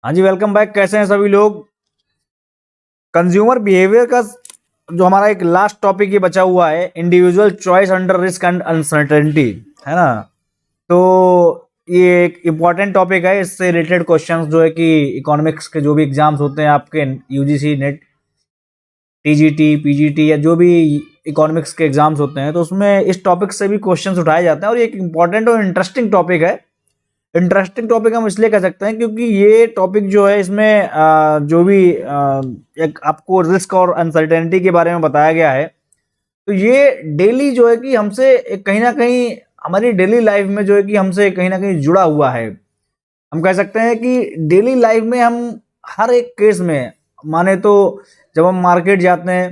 हाँ जी, welcome back. कैसे हैं सभी लोग। कंज्यूमर बिहेवियर का जो हमारा एक लास्ट टॉपिक ये बचा हुआ है, individual choice under risk and uncertainty, है ना। तो ये एक इम्पॉर्टेंट टॉपिक है। इससे रिलेटेड क्वेश्चंस जो है कि इकोनॉमिक्स के जो भी एग्जाम्स होते हैं आपके, यूजीसी नेट, टीजीटी, पीजीटी या जो भी इकोनॉमिक्स के एग्जाम्स होते हैं, तो उसमें इस टॉपिक से भी क्वेश्चंस उठाए जाते हैं। और ये एक इम्पॉर्टेंट और इंटरेस्टिंग टॉपिक है। इंटरेस्टिंग टॉपिक हम इसलिए कह सकते हैं क्योंकि ये टॉपिक जो है इसमें जो भी एक आपको रिस्क और अनसर्टेनिटी के बारे में बताया गया है, तो ये डेली जो है कि हमसे कहीं ना कहीं हमारी डेली लाइफ में जो है कि हमसे कहीं ना कहीं जुड़ा हुआ है। हम कह सकते हैं कि डेली लाइफ में हम हर एक केस में, माने तो जब हम मार्केट जाते हैं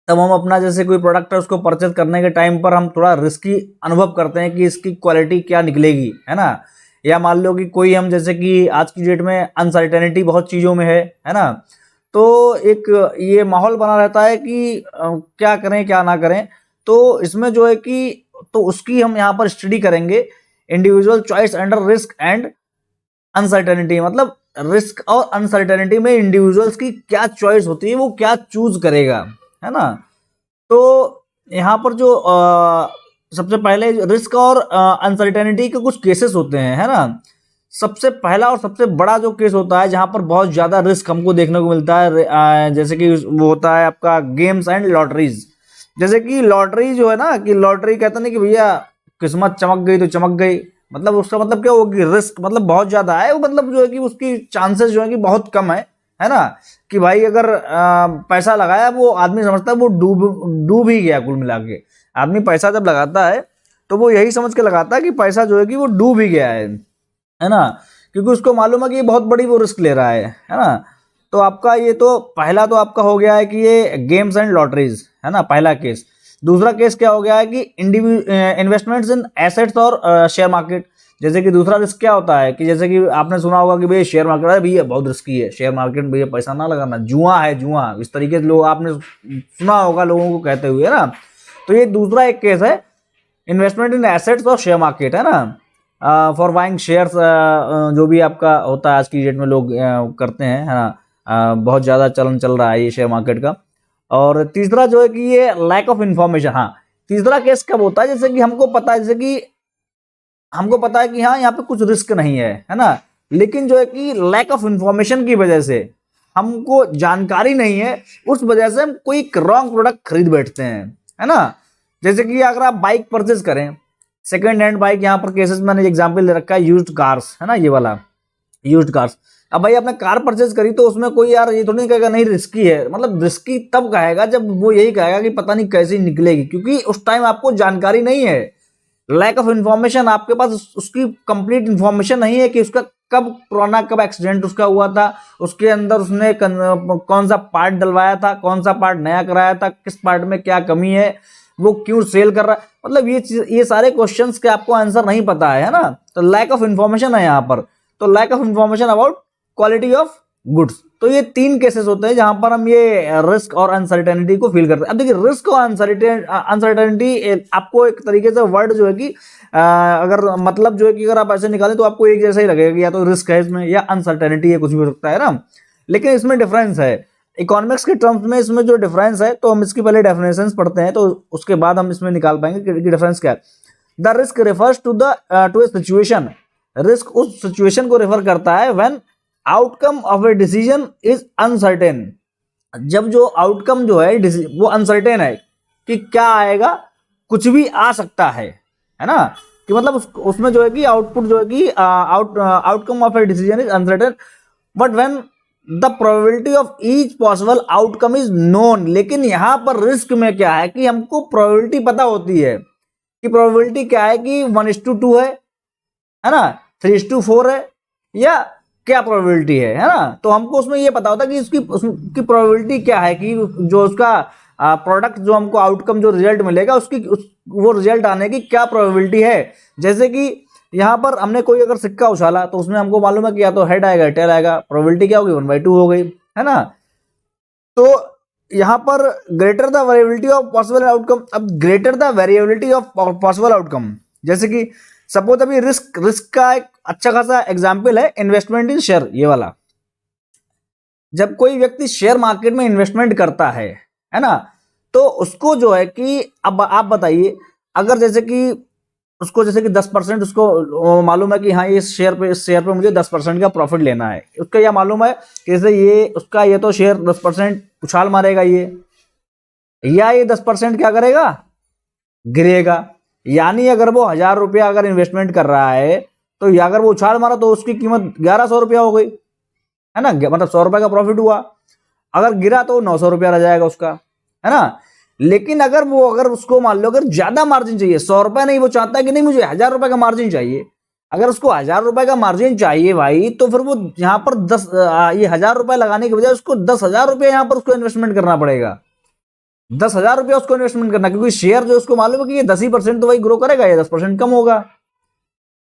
तब हम अपना जैसे कोई प्रोडक्ट है उसको परचेज करने के टाइम पर हम थोड़ा रिस्की अनुभव करते हैं कि इसकी क्वालिटी क्या निकलेगी, है ना। या मान लो कि कोई हम जैसे कि आज की डेट में अनसर्टेनिटी बहुत चीज़ों में है ना। तो एक ये माहौल बना रहता है कि क्या करें क्या ना करें। तो इसमें जो है कि तो उसकी हम यहाँ पर स्टडी करेंगे, individual choice under risk and uncertainty. मतलब रिस्क और अनसर्टेनिटी में इंडिविजुअल्स की क्या चॉइस होती है, वो क्या चूज करेगा, है ना। तो यहाँ पर जो सबसे पहले रिस्क और अनसर्टेनिटी के कुछ केसेस होते हैं, है ना। सबसे पहला और सबसे बड़ा जो केस होता है जहां पर बहुत ज्यादा रिस्क हमको देखने को मिलता है, जैसे कि वो होता है आपका गेम्स एंड लॉटरीज। जैसे कि लॉटरी जो है ना, कि लॉटरी कहते हैं कि भैया किस्मत चमक गई तो चमक गई। मतलब उसका मतलब क्या होगी, रिस्क मतलब बहुत ज्यादा है। वो मतलब जो है कि उसकी चांसेस जो है कि बहुत कम है ना। कि भाई अगर पैसा लगाया, वो आदमी समझता है वो डूब डूब ही गया। कुल मिला के आदमी पैसा जब लगाता है तो वो यही समझ के लगाता है कि पैसा जो है कि वो डूब ही गया है ना। क्योंकि उसको मालूम है कि ये बहुत बड़ी वो रिस्क ले रहा है ना। तो आपका ये तो पहला तो आपका हो गया है कि ये गेम्स एंड लॉटरीज, है ना, पहला केस। दूसरा केस क्या हो गया है कि इन्वेस्टमेंट्स इन एसेट्स और शेयर मार्केट। जैसे कि दूसरा रिस्क क्या होता है कि जैसे कि आपने सुना होगा कि भैया शेयर मार्केट है, भैया बहुत रिस्की है शेयर मार्केट में, भैया पैसा ना लगाना, जुआ है जुआ। इस तरीके से लोग आपने सुना होगा लोगों को कहते हुए, है ना। तो ये दूसरा एक केस है, इन्वेस्टमेंट इन एसेट्स और शेयर मार्केट, है ना। फॉर बाइंग शेयर्स, जो भी आपका होता है आज की डेट में लोग करते हैं, है ना। बहुत ज़्यादा चलन चल रहा है ये शेयर मार्केट का। और तीसरा जो है कि ये लैक ऑफ इंफॉर्मेशन। हाँ, तीसरा केस कब होता है, जैसे कि हमको पता है, जैसे कि हमको पता है कि हाँ यहाँ पे कुछ रिस्क नहीं है ना। लेकिन जो है कि लैक ऑफ इंफॉर्मेशन की वजह से, हमको जानकारी नहीं है, उस वजह से हम कोई रॉन्ग प्रोडक्ट खरीद बैठते हैं, है ना। जैसे कि अगर आप बाइक परचेज करें, सेकेंड हैंड बाइक, यहाँ पर केसेस मैंने एग्जाम्पल ले रखा है यूज्ड कार्स, है ना, ये वाला यूज्ड कार्स। अब भाई आपने कार परचेज करी तो उसमें कोई यार ये थोड़ी नहीं कहेगा नहीं रिस्की है। मतलब रिस्की तब कहेगा जब वो यही कहेगा कि पता नहीं कैसी निकलेगी, क्योंकि उस टाइम आपको जानकारी नहीं है। लैक ऑफ इंफॉर्मेशन, आपके पास उसकी कंप्लीट इंफॉर्मेशन नहीं है कि उसका कब पुराना कब एक्सीडेंट उसका हुआ था, उसके अंदर उसने कौन सा पार्ट डलवाया था, कौन सा पार्ट नया कराया था, किस पार्ट में क्या कमी है, वो क्यों सेल कर रहा है। मतलब ये सारे क्वेश्चंस के आपको आंसर नहीं पता है ना। तो लैक ऑफ इंफॉर्मेशन है यहाँ पर। तो lack of information about quality of goods. तो ये तीन केसेस होते हैं जहां पर हम ये रिस्क और अनसर्टेनिटी को फील करते हैं। अब देखिए, रिस्क और अनसर्टेनिटी आपको एक तरीके से वर्ड जो है कि अगर मतलब जो है कि अगर आप ऐसे निकालें तो आपको एक जैसा ही लगेगा कि या तो रिस्क है इसमें या अनसर्टेनिटी है, कुछ भी हो सकता है ना। लेकिन इसमें डिफरेंस है इकोनॉमिक्स के टर्म्स में। इसमें जो डिफरेंस है, तो हम इसकी पहले डेफिनेशंस पढ़ते हैं, तो उसके बाद हम इसमें निकाल पाएंगे कि डिफरेंस क्या है। The risk refers to a situation. Risk उस सिचुएशन को रेफर करता है when outcome of a decision is uncertain. जब जो आउटकम जो है वो अनसर्टेन है कि क्या आएगा, कुछ भी आ सकता है ना। कि मतलब उसमें जो है कि आउटपुट जो है कि outcome of a decision is uncertain but when the probability of each possible outcome is known. लेकिन यहां पर रिस्क में क्या है कि हमको प्रोबेबिलिटी पता होती है कि प्रोबेबिलिटी क्या है कि 1:2 है ना, 3:4 है, या क्या प्रोबेबिलिटी है ना। तो हमको उसमें ये पता होता है कि उसकी प्रोबेबिलिटी क्या है कि जो उसका प्रोडक्ट जो हमको आउटकम जो रिजल्ट मिलेगा वो रिजल्ट आने की क्या प्रोबेबिलिटी है। जैसे कि यहाँ पर हमने कोई अगर सिक्का उछाला तो उसमें हमको मालूम है कि या तो हेड आएगा या टेल आएगा, प्रोबेबिलिटी क्या होगी 1/2 हो गई, है ना। तो यहाँ पर greater the variability of possible outcome. अब greater the variability of possible outcome, जैसे कि सपोज अभी रिस्क का एक अच्छा खासा एग्जाम्पल है इन्वेस्टमेंट इन शेयर, ये वाला। जब कोई व्यक्ति शेयर मार्केट में इन्वेस्टमेंट करता है ना, तो उसको जो है कि अब आप बताइए, अगर जैसे कि उसको जैसे कि 10% उसको मालूम है कि हाँ इस शेयर पे मुझे 10% का प्रॉफिट लेना है, उसका यह मालूम है कि जैसे ये तो शेयर 10% उछाल मारेगा या ये 10% क्या करेगा, गिरेगा। यानी अगर वो 1000 रुपया अगर इन्वेस्टमेंट कर रहा है, तो अगर वो उछाल मारा तो उसकी कीमत 1100 रुपया हो गई, है ना, मतलब 100 रुपए का प्रॉफिट हुआ। अगर गिरा तो 900 रुपया रह जाएगा उसका, है ना। लेकिन अगर उसको मान लो अगर ज्यादा मार्जिन चाहिए, 100 रुपए नहीं, वो चाहता है कि नहीं मुझे 1000 रुपए का मार्जिन चाहिए, अगर उसको 1000 रुपए का मार्जिन चाहिए भाई, तो फिर वो यहाँ पर ये 1000 रुपए लगाने के बजाय उसको 10,000 रुपया यहाँ पर उसको इन्वेस्टमेंट करना पड़ेगा। 10,000 रुपया उसको इन्वेस्टमेंट करना, क्योंकि शेयर जो उसको मालूम है कि ये 10% तो वही ग्रो करेगा, ये 10% कम होगा।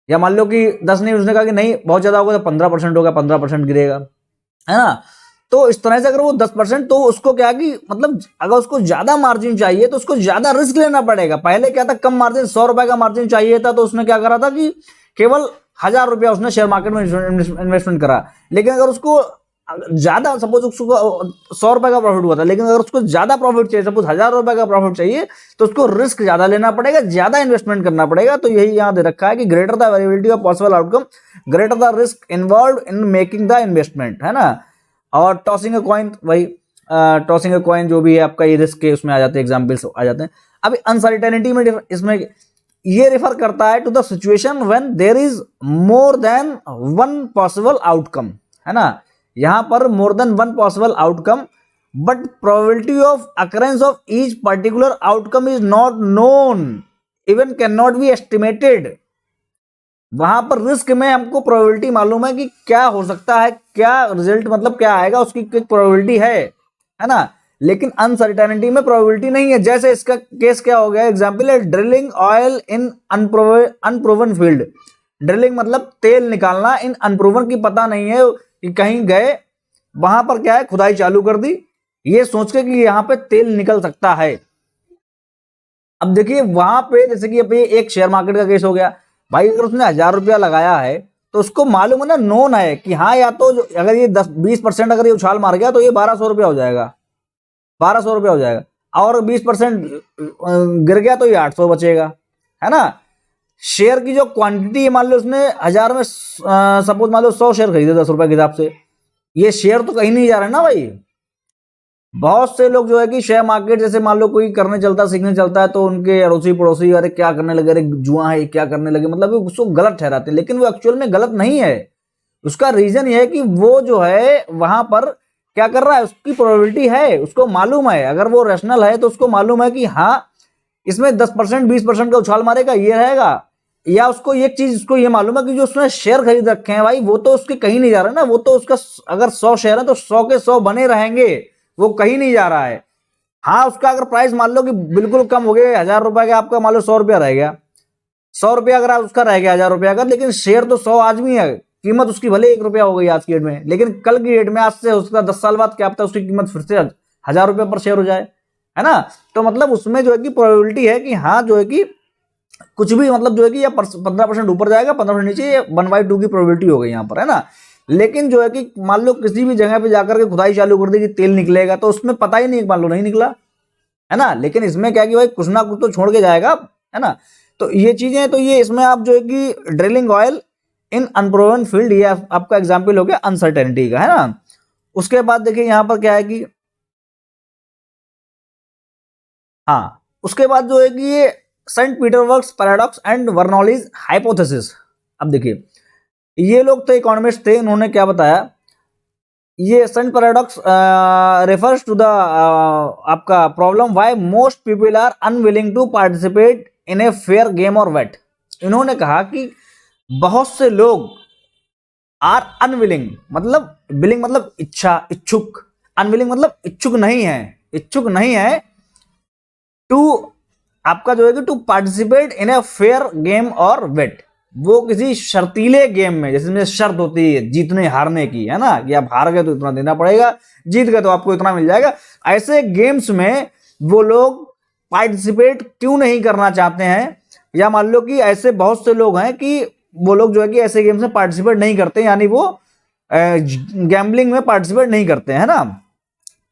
या मान लो कि 10 नहीं, उसने कहा कि नहीं बहुत ज्यादा होगा तो 15% होगा, 15% गिरेगा, है ना। तो इस तरह से अगर वो 10%, तो उसको क्या कि मतलब अगर उसको ज्यादा मार्जिन चाहिए तो उसको ज्यादा रिस्क लेना पड़ेगा। पहले क्या था, कम मार्जिन 100 रुपए का मार्जिन चाहिए था, तो उसने क्या करा था कि केवल 1000 रुपया उसने शेयर मार्केट में इन्वेस्टमेंट करा। लेकिन अगर उसको ज्यादा, सपोज उसको 100 रुपए का प्रॉफिट हुआ था, लेकिन अगर उसको ज्यादा प्रॉफिट चाहिए, सपोज 1000 रुपए का प्रॉफिट चाहिए, तो उसको रिस्क ज्यादा लेना पड़ेगा, ज्यादा इन्वेस्टमेंट करना पड़ेगा। तो यही यहां दे रखा है कि greater the variability of possible outcome, greater the risk involve in making the investment, है ना। और टॉसिंग अ कॉइन, वही टॉसिंग अ कॉइन जो भी है आपका, ये रिस्क के उसमें आ जाते हैं, एग्जाम्पल्स आ जाते हैं। अभी अनसर्टेनिटी में इसमें ये रिफर करता है to the situation when there is more than one possible outcome, है ना। यहां पर more than one possible outcome, but probability of occurrence of each particular outcome is not known, even can not be estimated. वहां पर risk में हमको probability मालूम है कि क्या हो सकता है, क्या रिजल्ट मतलब क्या आएगा, उसकी प्रोबेबिलिटी है ना। लेकिन अनसर्टेनिटी में प्रोबेबिलिटी नहीं है। जैसे इसका केस क्या हो गया, एग्जांपल है drilling oil in unproven field. Drilling मतलब तेल निकालना, इन अनप्रूवन की पता नहीं है कि कहीं गए, वहां पर क्या है खुदाई चालू कर दी, ये सोच के कि यहां पे तेल निकल सकता है। अब देखिए वहां पे जैसे कि अभी एक शेयर मार्केट का केस हो गया भाई, अगर उसने 1000 रुपया लगाया है, तो उसको मालूम है ना, नोन है कि हाँ या तो अगर ये 10-20% अगर ये उछाल मार गया तो ये 1200 रुपया हो जाएगा, 1200 रुपया हो जाएगा। और 20% गिर गया तो ये 800 बचेगा, है ना। शेयर की जो क्वांटिटी है, मान लो उसने 1000 में सपोज मान लो 100 शेयर खरीदे 10 रुपए के हिसाब से, ये शेयर तो कहीं नहीं जा रहा है ना भाई। बहुत से लोग जो है कि शेयर मार्केट जैसे मान लो कोई करने चलता है, सीखने चलता है, तो उनके अड़ोसी पड़ोसी अरे क्या करने लगे, अरे जुआ है क्या करने लगे, मतलब उसको गलत ठहराते हैं, लेकिन वो एक्चुअल में गलत नहीं है। उसका रीजन ये है कि वो जो है वहां पर क्या कर रहा है, उसकी प्रोबेबिलिटी है, उसको मालूम है, अगर वो रैशनल है तो उसको मालूम है कि हाँ इसमें 10% 20% का उछाल मारेगा, ये रहेगा। या उसको एक चीज उसको ये मालूम है कि जो उसने शेयर खरीद रखे हैं भाई, वो तो उसके कहीं नहीं जा रहे ना, वो तो उसका अगर 100 शेयर है तो 100 के 100 बने रहेंगे, वो कहीं नहीं जा रहा है। हाँ उसका अगर प्राइस मान लो कि बिल्कुल कम हो गया, 1000 रुपए का आपका मान लो 100 रुपया रह गया, 100 रुपया अगर उसका रह गया 1000 रुपया का, लेकिन शेयर तो 100 आदमी है, कीमत उसकी भले 1 रुपया हो गई आज की डेट में, लेकिन कल की डेट में आज से उसका 10 साल बाद क्या पता उसकी कीमत फिर से 1000 रुपये पर शेयर हो जाए, है ना। तो मतलब उसमें जो है कि प्रोबेबिलिटी है कि हाँ जो है कि कुछ भी मतलब जो है कि या 15% ऊपर जाएगा, 15% नीचे, 1/2 की प्रोबेबिलिटी हो गई यहाँ पर, है ना। लेकिन जो है कि मान लो किसी भी जगह पे जाकर के खुदाई चालू कर दी कि तेल निकलेगा, तो उसमें पता ही नहीं, मान लो नहीं निकला, है ना। लेकिन इसमें क्या कि भाई कुछ ना कुछ तो छोड़ के जाएगा, है ना। तो ये चीजें, तो ये इसमें आप जो है कि drilling oil in unproven field, ये आपका एग्जाम्पल हो गया अनसर्टेनिटी का, है ना। उसके बाद देखिए यहां पर क्या है कि हाँ उसके बाद जो है कि ये Saint Petersburg paradox and Bernoulli's hypothesis. अब देखिए ये लोग तो इकोनॉमिस्ट थे, इन्होंने क्या बताया, ये saint paradox refers to the आपका problem why most people are unwilling to participate in a fair game और वेट। इन्होंने कहा कि बहुत से लोग आर अनविलिंग, मतलब विलिंग मतलब इच्छा, इच्छुक, अनविलिंग मतलब इच्छुक नहीं है, इच्छुक नहीं है टू आपका जो है कि to participate in a fair game और वेट। वो किसी शर्तीले गेम में, जैसे में शर्त होती है जीतने हारने की, है ना, कि आप हार गए तो इतना देना पड़ेगा, जीत गए तो आपको इतना मिल जाएगा, ऐसे गेम्स में वो लोग पार्टिसिपेट क्यों नहीं करना चाहते हैं। या मान लो कि ऐसे बहुत से लोग हैं कि वो लोग जो है कि ऐसे गेम्स में पार्टिसिपेट नहीं करते, यानी वो गैम्बलिंग में पार्टिसिपेट नहीं करते हैं, है ना।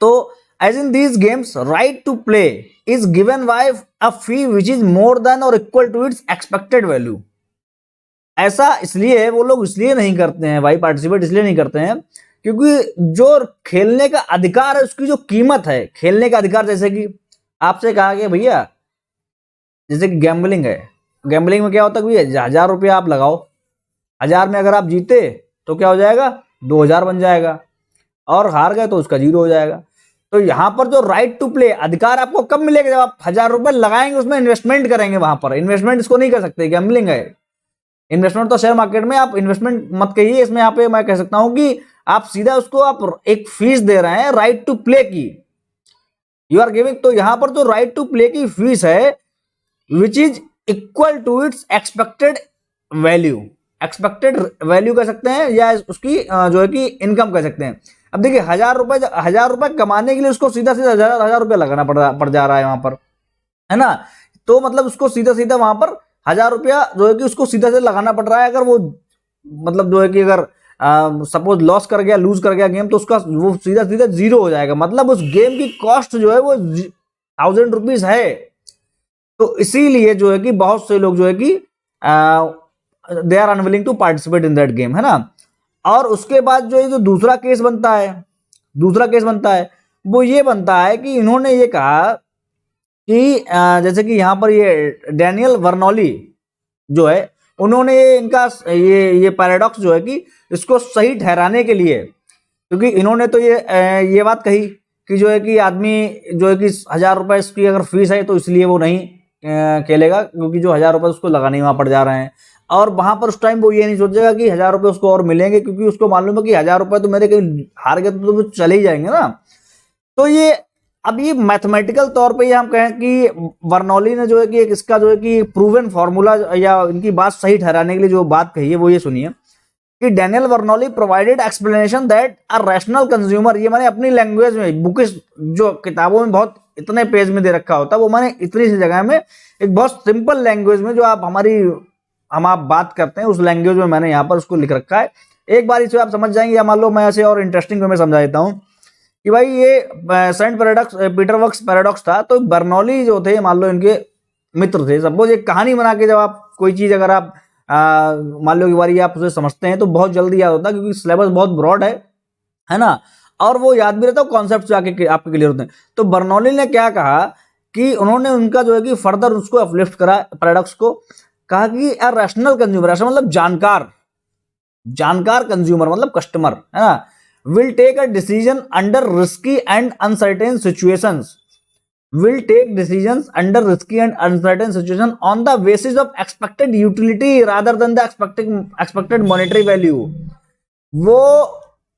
तो as in these games right to play is given by a fee which is more than or equal to its expected value. ऐसा इसलिए वो लोग इसलिए नहीं करते हैं भाई, पार्टिसिपेट इसलिए नहीं करते हैं क्योंकि जो खेलने का अधिकार है उसकी जो कीमत है, खेलने का अधिकार, जैसे कि आपसे कहा गया भैया, जैसे कि गैम्बलिंग है, गैम्बलिंग में क्या होता है भैया, 1000 रुपया आप लगाओ, 1000 में अगर आप जीते तो क्या हो जाएगा, 2000 बन जाएगा, और हार गए तो उसका 0 हो जाएगा। तो यहां पर जो राइट टू प्ले अधिकार आपको कब मिलेगा, जब आप 1000 रुपए लगाएंगे, उसमें इन्वेस्टमेंट करेंगे, वहां पर इन्वेस्टमेंट इसको नहीं कर सकते, गैम्बलिंग है। इन्वेस्टमेंट तो शेयर मार्केट में आप इन्वेस्टमेंट मत कहिए, इसमें यहाँ पे मैं कह सकता हूं कि आप सीधा उसको आप एक फीस दे रहे हैं राइट टू प्ले की, यू आर गिविंग। तो यहां पर जो राइट टू प्ले की फीस है which is equal to its expected value, expected value कह सकते हैं, या उसकी जो है कि इनकम कह सकते हैं। अब देखिए 1000 रुपए कमाने के लिए उसको सीधा सीधा 1000 रुपया लगाना पड़ जा रहा है वहां पर, है ना। तो मतलब उसको सीधा सीधा वहां पर 1000 रुपया जो है कि उसको सीधा सीधा लगाना पड़ रहा है। अगर वो मतलब जो है कि अगर सपोज लॉस कर गया, लूज कर गया गेम, तो उसका वो सीधा सीधा 0 हो जाएगा, मतलब उस गेम की कॉस्ट जो है वो 1000 रुपीज है। तो इसीलिए जो है कि बहुत से लोग जो है कि they are unwilling to participate in that game, है ना। और उसके बाद जो है जो दूसरा केस बनता है वो ये बनता है कि इन्होंने ये कहा कि जैसे कि यहां पर ये डैनियल वर्नोली जो है, उन्होंने इनका ये पैराडॉक्स जो है कि इसको सही ठहराने के लिए, क्योंकि इन्होंने तो ये बात कही कि जो है कि आदमी जो है कि 1000 रुपए इसकी अगर फीस है तो इसलिए वो नहीं खेलेगा, क्योंकि जो 1000 रुपए उसको लगाने वहां पड़ जा रहे हैं। और वहां पर उस टाइम वो ये नहीं सोचेगा कि 1000 रुपए उसको और मिलेंगे, क्योंकि उसको मालूम है कि 1000 रुपए तो मेरे कहीं हार गए तो वो चले ही जाएंगे ना। तो ये अब ये मैथमेटिकल तौर पे ये हम कहें कि बर्नौली ने जो है कि एक इसका जो है कि प्रूवन फॉर्मूला या इनकी बात सही ठहराने के लिए जो बात कही है वो ये सुनिए कि Daniel Bernoulli provided explanation that a rational consumer, ये मैंने अपनी लैंग्वेज में, बुकिश जो किताबों में बहुत इतने पेज में दे रखा होता है, वो मैंने इतनी सी जगह में एक बहुत सिंपल लैंग्वेज में जो हम आप बात करते हैं उस लैंग्वेज में मैंने यहाँ पर उसको लिख रखा है। एक बार इसे आप समझ जाएंगे, या मान लो मैं ऐसे और इंटरेस्टिंग वे में समझा देता हूँ कि भाई ये सेंट पैराडॉक्स पीटरवर्क्स पैराडॉक्स था। तो बर्नौली जो थे मान लो इनके मित्र थे, सपोज एक कहानी बना के जब आप कोई चीज अगर आप मान लो कि बारी आप उसे समझते हैं तो बहुत जल्दी याद होता है, क्योंकि सिलेबस बहुत ब्रॉड है ना, और वो याद भी रहता है, कॉन्सेप्ट आके आपके क्लियर होते हैं। तो बर्नौली ने क्या कहा कि उन्होंने उनका जो है कि फर्दर उसको अपलिफ्ट करा पैराडॉक्स को, कहा कि अ रैशनल कंज्यूमर, रैशनल मतलब जानकार कंज्यूमर मतलब कस्टमर, है ना, will take a decision under risky and uncertain situations on the basis of expected utility rather than the expected monetary value। वो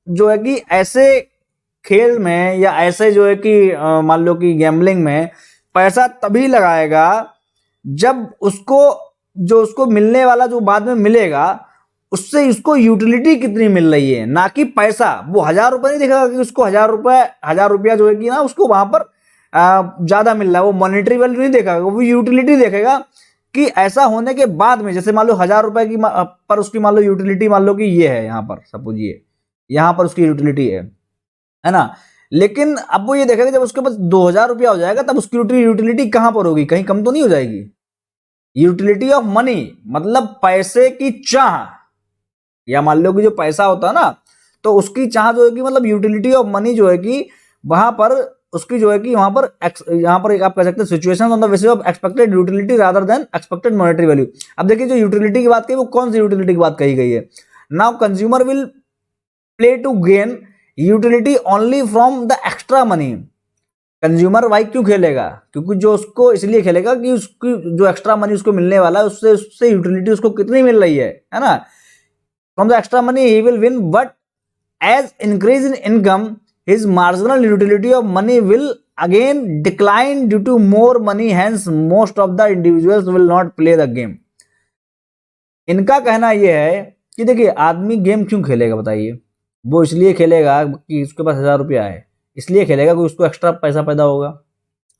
जो है कि ऐसे खेल में या ऐसे जो है कि मान लो कि गैम्बलिंग में पैसा तभी लगाएगा जब उसको मिलने वाला जो बाद में मिलेगा उससे उसको यूटिलिटी कितनी मिल रही है, ना कि पैसा। वो 1000 रुपए नहीं देखेगा कि उसको 1000 रुपया जो है कि ना उसको वहां पर ज्यादा मिल रहा है, वो मॉनेटरी वैल्यू नहीं देखेगा, वो यूटिलिटी देखेगा कि ऐसा होने के बाद में, जैसे मान लो 1000 रुपए की पर उसकी मान लो यूटिलिटी मान लो कि ये है, यहाँ पर सपोज ये यहाँ पर उसकी यूटिलिटी है ना। लेकिन अब वो ये देखेगा जब उसके पास 2000 रुपया हो जाएगा तब उसकी यूटिलिटी कहां पर होगी, कहीं कम तो नहीं हो जाएगी। यूटिलिटी ऑफ मनी मतलब पैसे की चाह, या मान लो कि जो पैसा होता है ना तो उसकी चाह जो है कि मतलब यूटिलिटी ऑफ मनी जो है कि वहां पर उसकी जो है कि वहां पर यहाँ पर आप कह सकते हैं situation on the basis of expected utility rather than expected monetary value. अब देखिए जो यूटिलिटी की बात कही वो कौन सी यूटिलिटी की बात कही गई है। Now consumer will play to gain utility only from the extra money. Consumer भाई क्यों खेलेगा, क्योंकि जो उसको इसलिए खेलेगा कि उसकी जो एक्स्ट्रा मनी उसको मिलने वाला है उससे यूटिलिटी उसको कितनी मिल रही है ना। From the extra money he will win, but as increase in income his marginal utility of money will again decline due to more money, hence most of the individuals will not play the game। इनका कहना यह है कि देखिए आदमी game क्यों खेलेगा बताइए, वो इसलिए खेलेगा कि उसके पास 1000 रुपया है, इसलिए खेलेगा कि उसको एक्स्ट्रा पैसा पैदा होगा।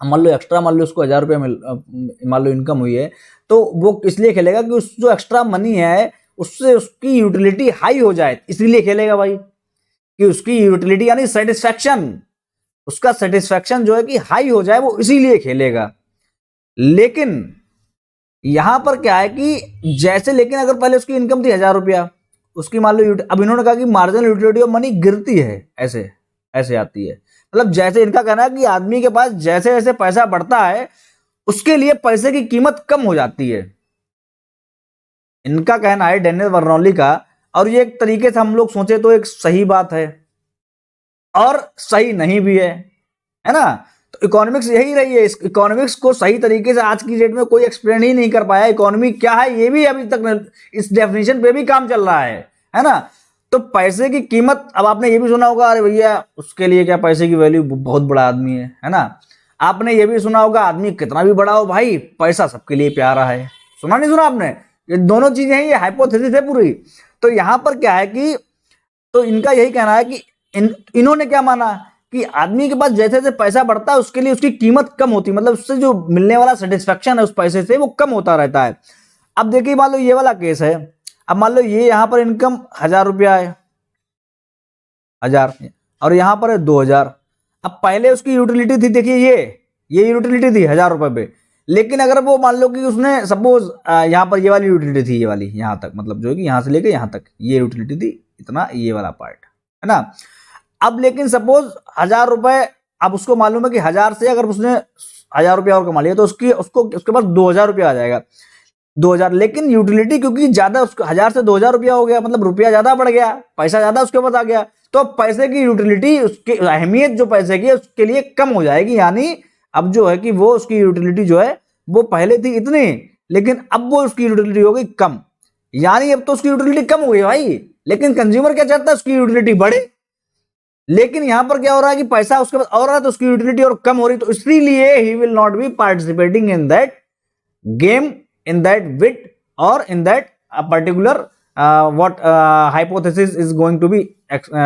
मान लो उसको 1000 रुपया मान लो इनकम हुई है, तो वो इसलिए खेलेगा कि उस जो एक्स्ट्रा मनी है उससे उसकी यूटिलिटी हाई हो जाए, इसलिए खेलेगा भाई। कि उसकी यूटिलिटी यानी सेटिस्फैक्शन, उसका सेटिस्फैक्शन जो है कि हाई हो जाए, वो इसीलिए खेलेगा। लेकिन यहां पर क्या है कि जैसे, लेकिन अगर पहले उसकी इनकम थी 1000 रुपया, उसकी मान लो, अब इन्होंने कहा कि मार्जिनल यूटिलिटी ऑफ मनी गिरती है, ऐसे ऐसे आती है। मतलब जैसे इनका कहना है कि आदमी के पास जैसे जैसे पैसा बढ़ता है, उसके लिए पैसे की कीमत कम हो जाती है, इनका कहना है, डेनियल बर्नौली का। और ये एक तरीके से हम लोग सोचे तो एक सही बात है और सही नहीं भी है ना। तो इकोनॉमिक्स यही रही है, इस इकोनॉमिक्स को सही तरीके से आज की डेट में कोई एक्सप्लेन ही नहीं कर पाया। इकोनॉमी क्या है ये भी अभी तक इस डेफिनेशन पे भी काम चल रहा है ना। तो पैसे की कीमत, अब आपने ये भी सुना होगा, अरे भैया उसके लिए क्या, पैसे की वैल्यू, बहुत बड़ा आदमी है ना। आपने ये भी सुना होगा, आदमी कितना भी बड़ा हो भाई, पैसा सबके लिए प्यारा है। सुना नहीं सुना आपने? ये दोनों चीजें हैं, ये हाइपोथेसिस है पूरी। तो यहां पर क्या है कि, तो इनका यही कहना है कि इन्होंने क्या माना कि आदमी के पास जैसे जैसे पैसा बढ़ता है, उसके लिए उसकी कीमत कम होती, मतलब उससे जो मिलने वाला सेटिस्फेक्शन है उस पैसे से, वो कम होता रहता है। अब देखिए, मान लो ये वाला केस है। अब मान लो ये यहां पर इनकम 1000 रुपया है, 1000, और यहां पर है 2000। अब पहले उसकी यूटिलिटी थी, देखिए ये यूटिलिटी थी 1000 रुपए पे। लेकिन अगर वो मान लो कि उसने सपोज यहां पर ये वाली यूटिलिटी थी, ये वाली यहां तक, मतलब जो है कि यहां से लेके यहां तक ये यूटिलिटी थी, इतना ये वाला पार्ट है ना। अब लेकिन सपोज 1000 रुपए, अब उसको मालूम है कि 1000 से अगर उसने 1000 रुपया और कमा लिया, तो उसको उसके पास 2000 रुपया आ जाएगा, 2000। लेकिन यूटिलिटी क्योंकि ज्यादा, उसको 1000 से 2000 रुपया हो गया, मतलब रुपया ज्यादा बढ़ गया, पैसा ज्यादा उसके पास आ गया। तो अब पैसे की यूटिलिटी, उसकी अहमियत जो पैसे की है उसके लिए कम हो जाएगी। यानी अब जो है कि वो उसकी यूटिलिटी जो है वो पहले थी इतनी, लेकिन अब वो उसकी यूटिलिटी हो गई कम। यानी अब तो उसकी यूटिलिटी कम हो गई भाई, लेकिन कंज्यूमर क्या चाहता है, उसकी यूटिलिटी बढ़े। लेकिन यहां पर क्या हो रहा है कि पैसा उसके पास और रहा है, तो उसकी यूटिलिटी और कम हो रही, तो इसलिए he will not be participating in that game, in that bit, or in that particular what hypothesis is going to be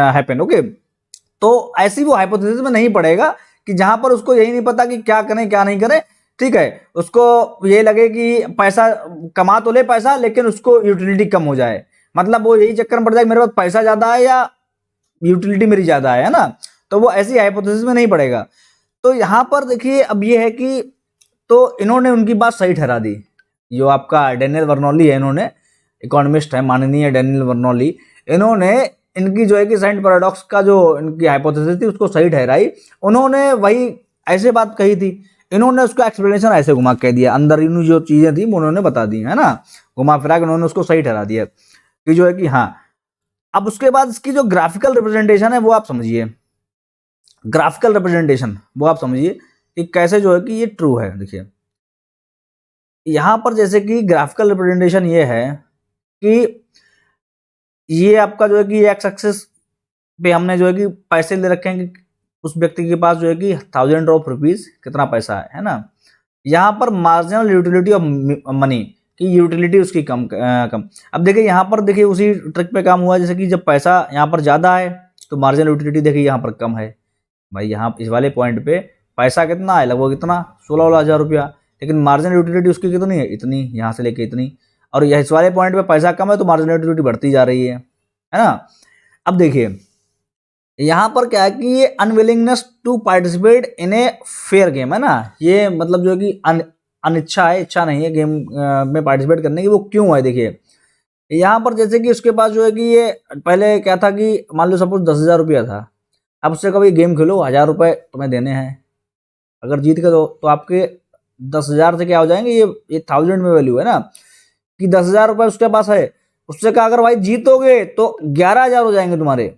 happen, okay। तो ऐसी वो हाइपोथेसिस में नहीं पड़ेगा कि जहां पर उसको यही नहीं पता कि क्या करें क्या नहीं करें, ठीक है। उसको ये लगे कि पैसा कमा तो ले पैसा, लेकिन उसको यूटिलिटी कम हो जाए, मतलब वो यही चक्कर में पड़ जाए मेरे पास पैसा ज्यादा है या यूटिलिटी मेरी ज्यादा है ना। तो वो ऐसी हाइपोथेसिस में नहीं पड़ेगा। तो यहां पर देखिए, अब ये है कि, तो इन्होंने उनकी बात सही ठहरा दी, जो आपका डेनियल बर्नौली है, इन्होंने, इकोनॉमिस्ट है माननीय डेनियल बर्नौली, इन्होंने इनकी जो है कि सेंट पैराडॉक्स का जो इनकी हाइपोथेसिस थी उसको सही ठहराई। उन्होंने वही ऐसे बात कही थी, इन्होंने उसका एक्सप्लेनेशन ऐसे घुमा कह दिया, अंदर इन जो चीजें थी वो उन्होंने बता दी, है ना, घुमा फिरा के उन्होंने उसको सही ठहरा दिया कि जो है कि हाँ। अब उसके बाद इसकी जो ग्राफिकल रिप्रेजेंटेशन है वो आप समझिए, ग्राफिकल रिप्रेजेंटेशन वो आप समझिए कि कैसे जो है कि ये ट्रू है। देखिए यहां पर जैसे कि ग्राफिकल रिप्रेजेंटेशन ये है कि ये आपका जो है कि एक्स एक्सिस पे हमने जो है कि पैसे ले रखे हैं कि उस व्यक्ति के पास जो है कि 1000 रुपीज कितना पैसा है ना। यहाँ पर मार्जिनल यूटिलिटी ऑफ मनी की यूटिलिटी उसकी कम। अब देखिए यहाँ पर देखिए उसी ट्रिक पे काम हुआ, जैसे कि जब पैसा यहाँ पर ज्यादा है तो मार्जिनल यूटिलिटी देखिए यहाँ पर कम है। भाई यहाँ इस वाले पॉइंट पे पैसा कितना है, लगभग इतना 16 हजार रुपया, लेकिन मार्जिनल यूटिलिटी उसकी कितनी है, इतनी, यहाँ से लेके इतनी। और यह इस वाले पॉइंट पे पैसा कम है तो मार्जिनल यूटिलिटी बढ़ती जा रही है ना। अब देखिए यहाँ पर क्या है कि ये unwillingness to participate in a fair game है ना, ये मतलब जो है कि अनिच्छा है, इच्छा नहीं है गेम में पार्टिसिपेट करने की। वो क्यों है, देखिए यहाँ पर जैसे कि उसके पास जो है कि ये पहले क्या था कि मान लो सपोज 10,000 रुपया था, अब उससे कभी गेम खेलो 1000 रुपये तुम्हें देने हैं, अगर जीत गए तो आपके 10,000 से क्या हो जाएंगे, ये 1000 में वैल्यू है ना, कि 10,000 रुपये उसके पास है, उससे कहा अगर भाई जीतोगे तो 11,000 हो जाएंगे तुम्हारे,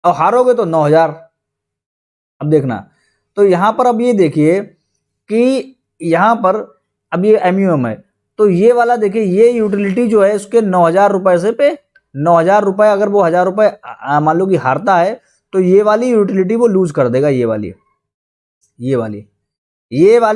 और हारोगे तो 9,000। अब देखना, तो यहां पर अब ये देखिए कि यहां पर अब ये एमयूएम है, तो ये वाला देखिए ये यूटिलिटी जो है उसके 9,000 रुपए से पे 9,000 रुपए, अगर वो 1,000 रुपए मान लो कि हारता है तो ये वाली यूटिलिटी वो लूज कर देगा, ये वाली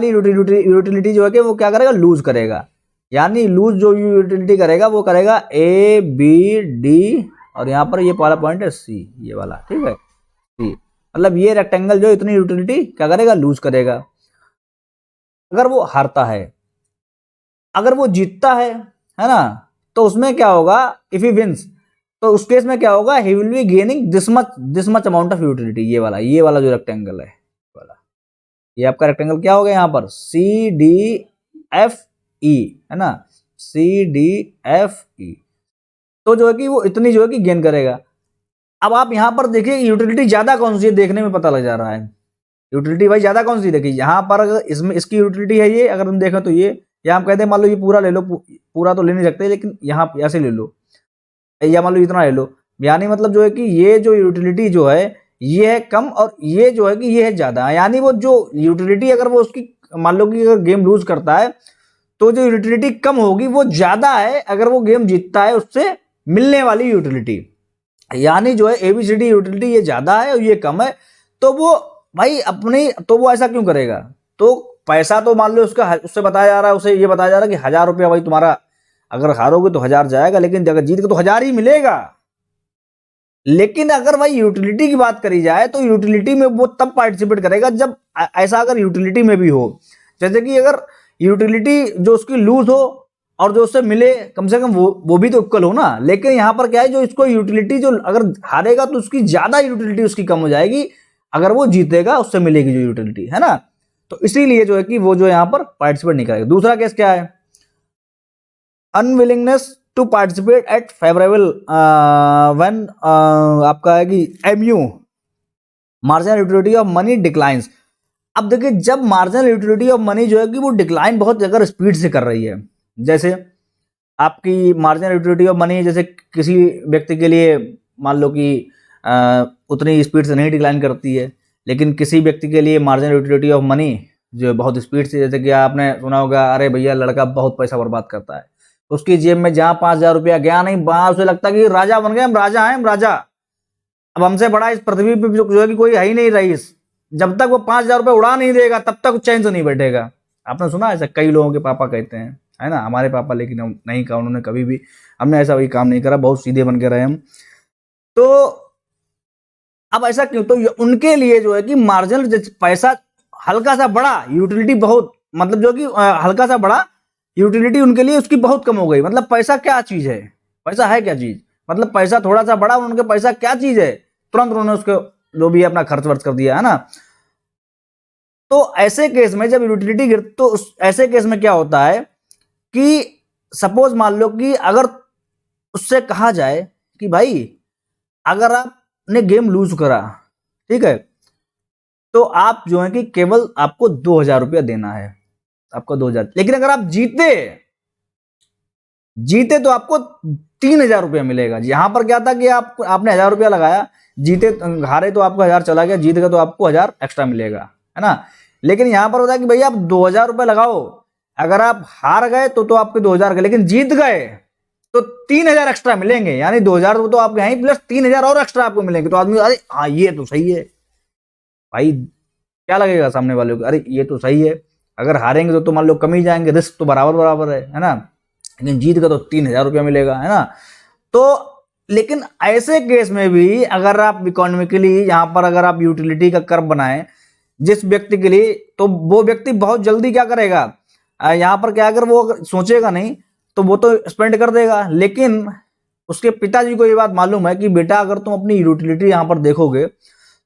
यूटिलिटी जो है कि वो क्या करेगा, लूज करेगा। यानी लूज जो यूटिलिटी करेगा वो करेगा ए बी डी, और यहाँ पर ये वाला पॉइंट है सी, ये वाला, ठीक है सी, मतलब ये रेक्टेंगल जो इतनी यूटिलिटी क्या करेगा, लूज करेगा अगर वो हारता है। अगर वो जीतता है ना, तो उसमें क्या होगा, इफ ही विंस, तो उस केस में क्या होगा, he will be gaining this much amount of utility. ये वाला जो रेक्टेंगल है वाला, ये आपका रेक्टेंगल क्या हो गया यहाँ पर, सी डी एफ ई, है ना, सी डी एफ ई। तो जो है कि वो इतनी जो है कि गेन करेगा। अब आप यहाँ पर देखिए यूटिलिटी ज्यादा कौन सी है, देखने में पता लग जा रहा है यूटिलिटी भाई ज्यादा कौन सी। देखिए यहाँ पर अगर इसमें इसकी यूटिलिटी है ये, अगर हम देखें तो ये, या हम कहते हैं मान लो ये पूरा ले लो, पूरा तो ले नहीं सकते लेकिन यहाँ ऐसे ले लो, या मान लो इतना ले लो, यानी मतलब जो है कि ये जो यूटिलिटी जो है ये है कम, और ये जो है कि ये है ज्यादा। यानी वो जो यूटिलिटी अगर वो उसकी मान लो कि अगर गेम लूज करता है तो जो यूटिलिटी कम होगी वो ज्यादा है अगर वो गेम जीतता है उससे मिलने वाली यूटिलिटी। यानी जो है एबीसीडी यूटिलिटी ये ज्यादा है और ये कम है, तो वो भाई अपनी, तो वो ऐसा क्यों करेगा। तो पैसा तो मान लो उसका, उससे बताया जा रहा है, उसे ये बताया जा रहा है कि 1000 रुपया भाई तुम्हारा, अगर हारोगे तो 1000 जाएगा, लेकिन अगर जीत के तो 1000 ही मिलेगा। लेकिन अगर भाई यूटिलिटी की बात करी जाए तो यूटिलिटी में वो तब पार्टिसिपेट करेगा जब ऐसा अगर यूटिलिटी में भी हो, जैसे कि अगर यूटिलिटी जो उसकी लूज हो और जो उससे मिले कम से कम वो भी तो इक्वल हो ना। लेकिन यहां पर क्या है, जो इसको यूटिलिटी जो अगर हारेगा तो उसकी ज्यादा यूटिलिटी उसकी कम हो जाएगी, अगर वो जीतेगा उससे मिलेगी जो यूटिलिटी, है ना। तो इसीलिए जो है कि वो जो यहां पर पार्टिसिपेट नहीं करेगा। दूसरा केस क्या है, unwillingness to participate at favourable when आपका है कि MU marginal utility of money declines. अब देखिए जब मार्जिनल यूटिलिटी ऑफ मनी जो है कि वो डिक्लाइन बहुत अगर स्पीड से कर रही है, जैसे आपकी मार्जिनल यूटिलिटी ऑफ मनी जैसे किसी व्यक्ति के लिए मान लो कि उतनी स्पीड से नहीं डिक्लाइन करती है, लेकिन किसी व्यक्ति के लिए मार्जिनल यूटिलिटी ऑफ मनी जो बहुत स्पीड से, जैसे कि आपने सुना होगा अरे भैया लड़का बहुत पैसा बर्बाद करता है, उसकी जेब में जहां 5000 रुपया गया नहीं वहां उसे लगता कि राजा बन गए, हम राजा हैं, हम राजा, अब हमसे बड़ा इस पृथ्वी पे जो है कि कोई है ही नहीं रईस। जब तक वो 5000 रुपये उड़ा नहीं देगा तब तक चैन से नहीं बैठेगा। आपने सुना ऐसा, कई लोगों के पापा कहते हैं, है ना, हमारे पापा लेकिन नहीं कहा उन्होंने कभी भी, हमने ऐसा कोई काम नहीं करा, बहुत सीधे बन के रहे हम। तो अब ऐसा क्यों, तो उनके लिए जो है कि मार्जिनल पैसा हल्का सा बड़ा, यूटिलिटी बहुत, मतलब जो कि हल्का सा बड़ा यूटिलिटी उनके लिए उसकी बहुत कम हो गई। मतलब पैसा क्या चीज है, पैसा है क्या चीज, मतलब पैसा थोड़ा सा बड़ा, उनके पैसा क्या चीज है, तुरंत उन्होंने उसको जो भी अपना खर्च वर्च कर दिया, है ना। तो ऐसे केस में जब यूटिलिटी गिर, तो ऐसे केस में क्या होता है कि सपोज मान लो कि अगर उससे कहा जाए कि भाई अगर आपने गेम लूज करा, ठीक है, तो आप जो है कि केवल आपको 2000 रुपया देना है, आपको 2000, लेकिन अगर आप जीते तो आपको 3000 रुपया मिलेगा। यहां पर क्या था कि आपने 1000 रुपया लगाया, जीते हारे तो आपको 1000 चला गया, जीत गए तो आपको 1000 एक्स्ट्रा मिलेगा, है ना। लेकिन यहां पर होता है कि भैया आप 2000 रुपये लगाओ, अगर आप हार गए तो आपके 2000 गए, लेकिन जीत गए तो 3000 एक्स्ट्रा मिलेंगे, यानी 2000 तो आपके हैं प्लस 3000 और एक्स्ट्रा आपको मिलेंगे। तो आदमी अरे हाँ ये तो सही है भाई, क्या लगेगा सामने वाले को, अरे ये तो सही है, अगर हारेंगे तो मान लो कम ही जाएंगे, रिस्क तो बराबर है ना, लेकिन जीत का तो 3000 रुपया मिलेगा, है ना। तो लेकिन ऐसे केस में भी अगर आप इकोनॉमिकली यहां पर अगर आप यूटिलिटी का कर्व बनाएं जिस व्यक्ति के लिए, तो वो व्यक्ति बहुत जल्दी क्या करेगा, यहां पर क्या, अगर वो सोचेगा नहीं तो वो तो स्पेंड कर देगा। लेकिन उसके पिताजी को ये बात मालूम है कि बेटा अगर तुम अपनी यूटिलिटी यहां पर देखोगे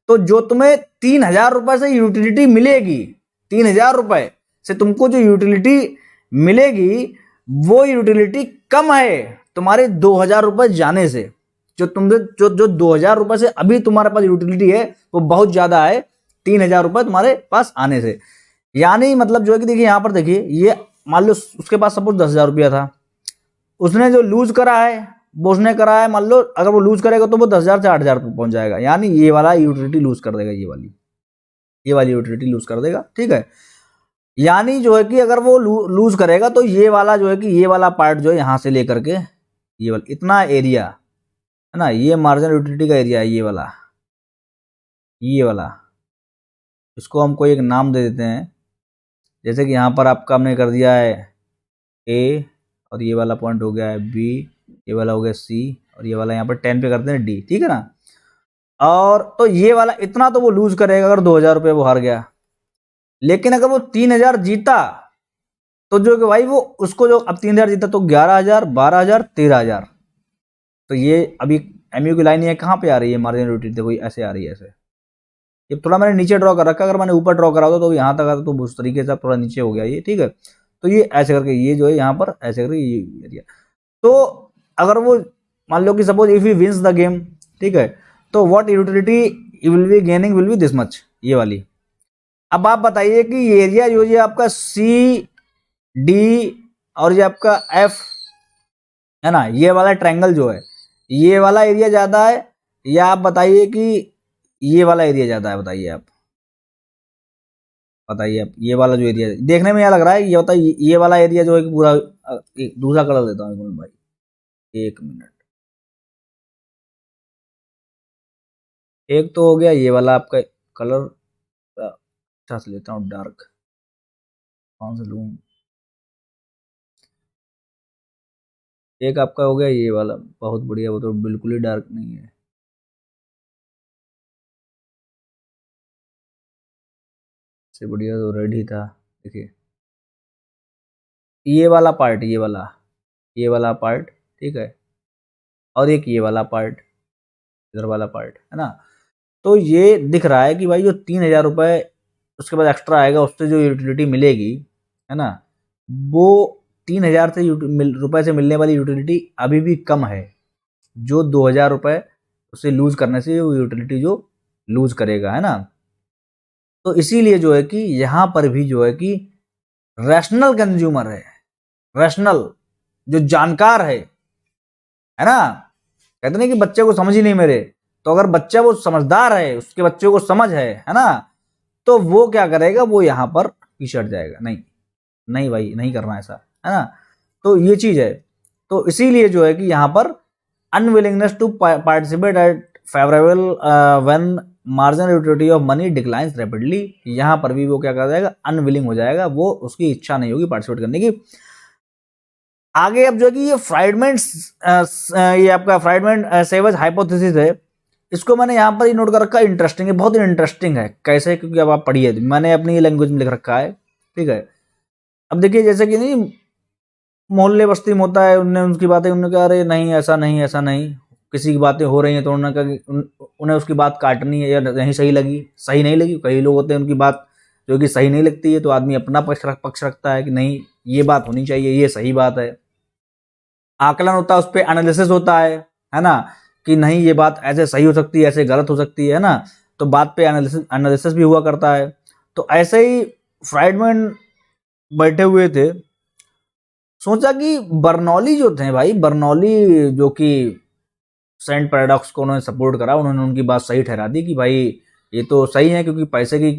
तो जो तुम्हें 3000 रुपए से यूटिलिटी मिलेगी, 3000 रुपए से तुमको जो यूटिलिटी मिलेगी वो यूटिलिटी कम है तुम्हारे 2000 रुपए जाने से। जो तुमसे जो 2000 रुपए से अभी तुम्हारे पास यूटिलिटी है वो बहुत ज्यादा है 3000 रुपए तुम्हारे पास आने से। यानी मतलब जो है कि देखिए यहां पर देखिए, ये मान लो उसके पास सपोज 10,000 रुपया था, उसने जो लूज करा है वो उसने करा है, मान लो अगर वो लूज करेगा तो वो 10,000 से 8,000 पर पहुंच जाएगा, यानी ये वाला यूटिलिटी लूज कर देगा, ये वाली यूटिलिटी लूज कर देगा, ठीक है। यानी जो है कि अगर वो लूज करेगा तो ये वाला जो है कि ये वाला पार्ट जो है यहां से लेकर के ये वाला इतना एरिया, है ना, ये मार्जिनल यूटिलिटी का एरिया है, ये वाला इसको हम कोई एक नाम दे देते हैं, जैसे कि यहाँ पर आपका हमने कर दिया है ए, और ये वाला पॉइंट हो गया है बी, ये वाला हो गया सी, और ये वाला यहाँ पर 10 पे करते हैं डी, ठीक है ना। और तो ये वाला इतना तो वो लूज करेगा अगर 2000 रुपये वो हार गया। लेकिन अगर वो 3000 जीता तो जो कि भाई वो उसको जो अब 3000 जीता तो 11,000, 12,000, 13,000, तो ये अभी एमयू की लाइन ये कहाँ पे आ रही है मार्जिनल यूटिलिटी, देखो ऐसे आ रही है ऐसे। ये थोड़ा मैंने नीचे ड्रॉ कर रखा, अगर मैंने ऊपर ड्रॉ करा होता तो यहाँ तक आता तो उस तरीके से थोड़ा नीचे हो गया ये, ठीक है। तो ये ऐसे करके ये जो है यहाँ पर ऐसे करके ये एरिया, तो अगर वो मान लो कि suppose if you wins the game, ठीक है, तो what utility you will be gaining will be this much, ये वाली। अब आप बताइए कि ये एरिया जो ये आपका सी डी और ये आपका एफ है ना, ये वाला ट्रायंगल जो है, ये वाला एरिया ज्यादा है या आप बताइए कि ये वाला एरिया ज्यादा है, बताइए आप, बताइए आप। ये वाला जो एरिया देखने में क्या लग रहा है, ये बताइए ये वाला एरिया जो है कि पूरा दूसरा कलर देता हूँ भाई, एक मिनट। एक तो हो गया ये वाला आपका कलर, अच्छा से लेता हूँ डार्क, कौन सा लूँ, एक आपका हो गया ये वाला बहुत बढ़िया, वो तो बिल्कुल ही डार्क नहीं है। से बढ़िया तो रेड ही था, देखिए ये वाला पार्ट, ये वाला पार्ट, ठीक है, और एक ये वाला पार्ट, इधर वाला पार्ट है ना। तो ये दिख रहा है कि भाई जो 3,000 रुपये उसके बाद एक्स्ट्रा आएगा उससे जो यूटिलिटी मिलेगी, है ना, वो 3,000 से रुपए से मिलने वाली यूटिलिटी अभी भी कम है, जो 2,000 रुपये उसे लूज करने से वो यूटिलिटी जो लूज करेगा, है ना। तो इसीलिए जो है कि यहाँ पर भी जो है कि रैशनल कंज्यूमर है, रैशनल जो जानकार है ना, कहते नहीं कि बच्चे को समझ ही नहीं मेरे, तो अगर बच्चा वो समझदार है, उसके बच्चे को समझ है ना, तो वो क्या करेगा, वो यहाँ पर पीछे हट जाएगा, नहीं नहीं भाई नहीं करना ऐसा, है ना। तो ये चीज है, तो इसीलिए जो है कि यहाँ पर unwillingness to participate at favourable when marginal utility of money declines rapidly, यहाँ पर भी वो क्या कर जाएगा, अनविलिंग हो जाएगा, वो उसकी इच्छा नहीं होगी पार्टिसिपेट करने की। आगे अब जो है कि ये फ्राइडमैन, ये आपका फ्राइडमैन सेवज हाइपोथेसिस है, इसको मैंने यहाँ पर ही नोट कर रखा है, इंटरेस्टिंग है, बहुत ही इंटरेस्टिंग है। कैसे, क्योंकि अब आप पढ़िए, मैंने अपनी लैंग्वेज में लिख रखा है, ठीक है। अब देखिए जैसे कि नहीं मोहल्ले बस्ती में होता है, उनने उनकी बातें, उन्होंने कहा अरे नहीं ऐसा नहीं ऐसा नहीं, किसी की बातें हो रही हैं तो उन्होंने कहा कि उन्हें उसकी बात काटनी है या नहीं सही लगी, सही नहीं लगी। कई लोग होते हैं उनकी बात जो कि सही नहीं लगती है, तो आदमी अपना पक्ष रखता है कि नहीं ये बात होनी चाहिए, ये सही बात है। आकलन होता है, उस पर एनालिसिस होता है ना, कि नहीं ये बात ऐसे सही हो सकती है, ऐसे गलत हो सकती है ना, तो बात पे एनालिसिस भी हुआ करता है। तो ऐसे ही फ्राइडमैन बैठे हुए थे, सोचा कि बर्नौली जो थे भाई, बर्नौली जो कि सेंट पैराडॉक्स को उन्होंने सपोर्ट करा, उन्होंने उनकी बात सही ठहरा दी कि भाई ये तो सही है, क्योंकि पैसे की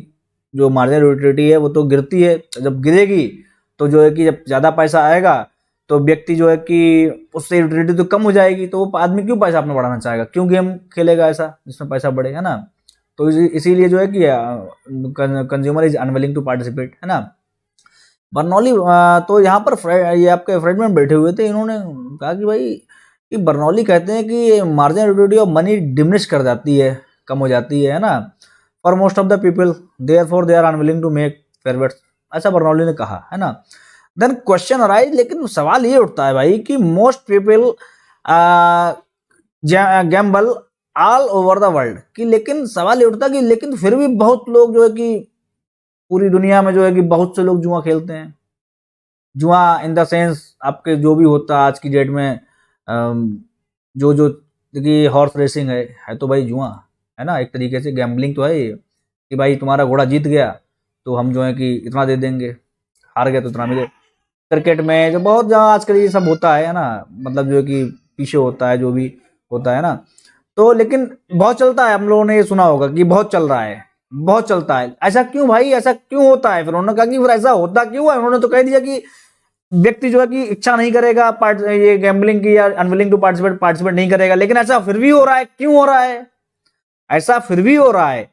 जो मार्जिनल यूटिलिटी है वो तो गिरती है, जब गिरेगी तो जो है कि जब ज़्यादा पैसा आएगा तो व्यक्ति जो है कि उससे यूटिलिटी तो कम हो जाएगी, तो वो आदमी क्यों पैसा अपना बढ़ाना चाहेगा, क्यों गेम खेलेगा ऐसा जिसमें पैसा बढ़े, है ना। तो इसीलिए जो है कि consumer is unwilling to participate, है ना। बर्नौली तो यहाँ पर ये आपके फ्रेडमैन बैठे हुए थे, इन्होंने कहा कि भाई कि बर्नौली कहते हैं कि marginal utility of money diminish कर जाती है, कम हो जाती है ना, for most of the people, therefore they are unwilling to make fair bets, ऐसा बर्नौली ने कहा, है ना। देन क्वेश्चन अराइज, लेकिन सवाल ये उठता है भाई कि most people Gamble all over the world, कि लेकिन सवाल ये उठता कि लेकिन फिर भी बहुत लोग जो है कि पूरी दुनिया में जो है कि बहुत से लोग जुआ खेलते हैं। जुआ इन द सेंस आपके जो भी होता है आज की डेट में, जो जो देखिए हॉर्स रेसिंग है तो भाई जुआ है ना, एक तरीके से गैम्बलिंग तो है ये, कि भाई तुम्हारा घोड़ा जीत गया तो हम जो है कि इतना दे देंगे, हार गया तो इतना मिले। क्रिकेट में जो बहुत जहाँ आजकल ये सब होता है ना, मतलब जो है कि पीछे होता है जो भी होता है ना, तो लेकिन बहुत चलता है, हम लोगों ने ये सुना होगा कि बहुत चल रहा है, बहुत चलता है। ऐसा क्यों भाई, ऐसा क्यों होता है, फिर उन्होंने कहा कि फिर ऐसा होता क्यों है, उन्होंने तो कह दिया कि व्यक्ति जो है कि इच्छा नहीं करेगा ये गैम्बलिंग की या अनविलिंग टू पार्टिसिपेट नहीं करेगा, लेकिन ऐसा फिर भी हो रहा है, क्यों हो रहा है, ऐसा फिर भी हो रहा है।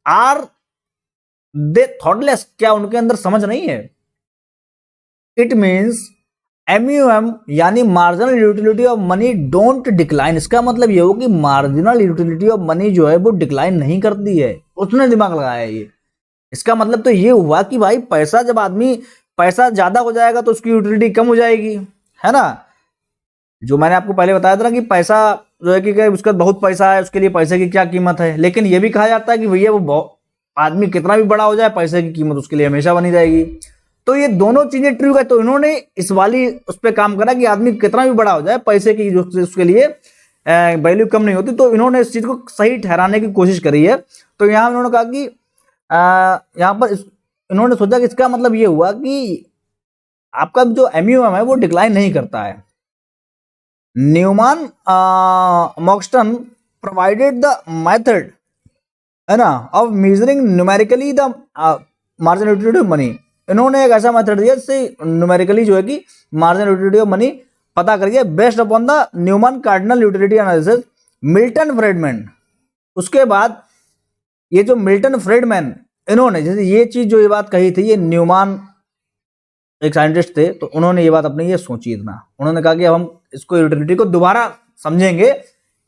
आर दे थॉटलेस, क्या उनके अंदर समझ नहीं है। इट मीन्स MUM यानी marginal utility of money don't decline, इसका मतलब ये हो कि मार्जिनल यूटिलिटी ऑफ मनी जो है वो डिक्लाइन नहीं करती है, उसने दिमाग लगाया है ये। इसका मतलब तो ये हुआ कि भाई पैसा, जब आदमी पैसा ज्यादा हो जाएगा तो उसकी यूटिलिटी कम हो जाएगी, है ना। जो मैंने आपको पहले बताया था ना कि पैसा जो है कि उसका बहुत पैसा है, उसके लिए पैसे की क्या कीमत है, लेकिन ये भी कहा जाता है कि भैया वो आदमी कितना भी बड़ा हो जाए, पैसे की कीमत उसके लिए हमेशा बनी रहेगी। तो ये दोनों चीजें ट्रू है। तो इन्होंने इस वाली उस पर काम करा कि आदमी कितना भी बड़ा हो जाए, पैसे की जो उसके लिए वैल्यू कम नहीं होती। तो इन्होंने इस चीज को सही ठहराने की कोशिश करी है। तो यहाँ इन्होंने कहा कि यहाँ पर इन्होंने सोचा कि इसका मतलब ये हुआ कि आपका जो एमयूएम है वो डिक्लाइन नहीं करता है। न्यूमान मॉक्सटन प्रोवाइडेड द मेथड, है ना, of measuring numerically the marginal utility of money. इन्होंने एक ऐसा मेथड दिया जिससे न्यूमेरिकली जो है कि मार्जिनल यूटिलिटी ऑफ मनी पता करिए, based upon the Neumann cardinal utility analysis Milton Friedman. उसके बाद ये जो मिल्टन फ्रीडमैन, इन्होंने जैसे ये चीज जो ये बात कही थी, ये न्यूमैन एक साइंटिस्ट थे, तो उन्होंने ये बात अपनी ये सोची इतना, उन्होंने कहा कि अब हम इसको यूटिलिटी को दोबारा समझेंगे,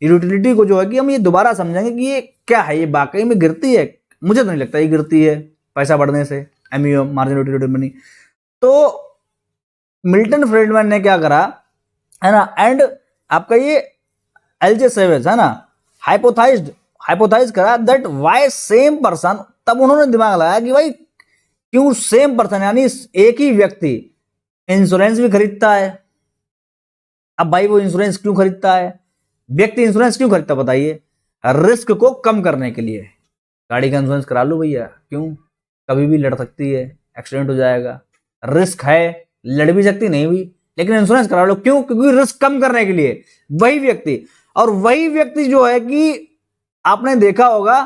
यूटिलिटी को जो है कि हम ये दोबारा समझेंगे कि ये क्या है, ये वाकई में गिरती है। मुझे तो नहीं लगता ये गिरती है पैसा बढ़ने से, एमयूएम मार्जिनल यूटिलिटी मनी। तो मिल्टन फ्रीडमैन ने क्या करा, है ना, एंड आपका ये एलजे सेवेज, है ना, हाइपोथाइज करा दैट वाई सेम पर्सन। तब उन्होंने दिमाग लगाया कि भाई क्यों सेम पर्सन, यानी एक ही व्यक्ति इंश्योरेंस भी खरीदता है। अब भाई वो इंश्योरेंस क्यों खरीदता है, व्यक्ति इंश्योरेंस क्यों खरीदता बताइए? रिस्क को कम करने के लिए। गाड़ी का इंश्योरेंस करा लो भैया, क्यों, कभी भी लड़ सकती है, एक्सीडेंट हो जाएगा, रिस्क है, लड़ भी सकती नहीं भी, लेकिन इंश्योरेंस करा लो, क्यों, क्योंकि रिस्क कम करने के लिए। वही व्यक्ति, और वही व्यक्ति जो है कि आपने देखा होगा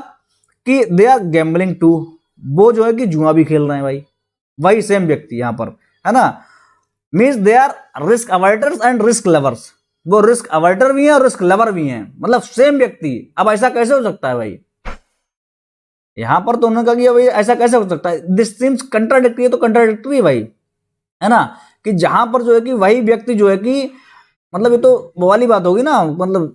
कि दे आर गैम्बलिंग टू, वो जो है कि जुआ भी खेल रहे हैं भाई, वही सेम व्यक्ति यहां पर, है ना, means they are risk avoiders and risk lovers. वो रिस्क अवॉइडर भी हैं और रिस्क लवर भी हैं, मतलब सेम व्यक्ति। अब ऐसा कैसे हो सकता है भाई? यहां पर तो उन्होंने कहा कि भाई ऐसा कैसे हो सकता है, दिस सीम्स कंट्राडिक्टरी है। तो कंट्राडिक्टरी भाई, है ना, कि जहां पर जो है कि वही व्यक्ति जो है कि, मतलब ये तो वो वाली बात होगी ना, मतलब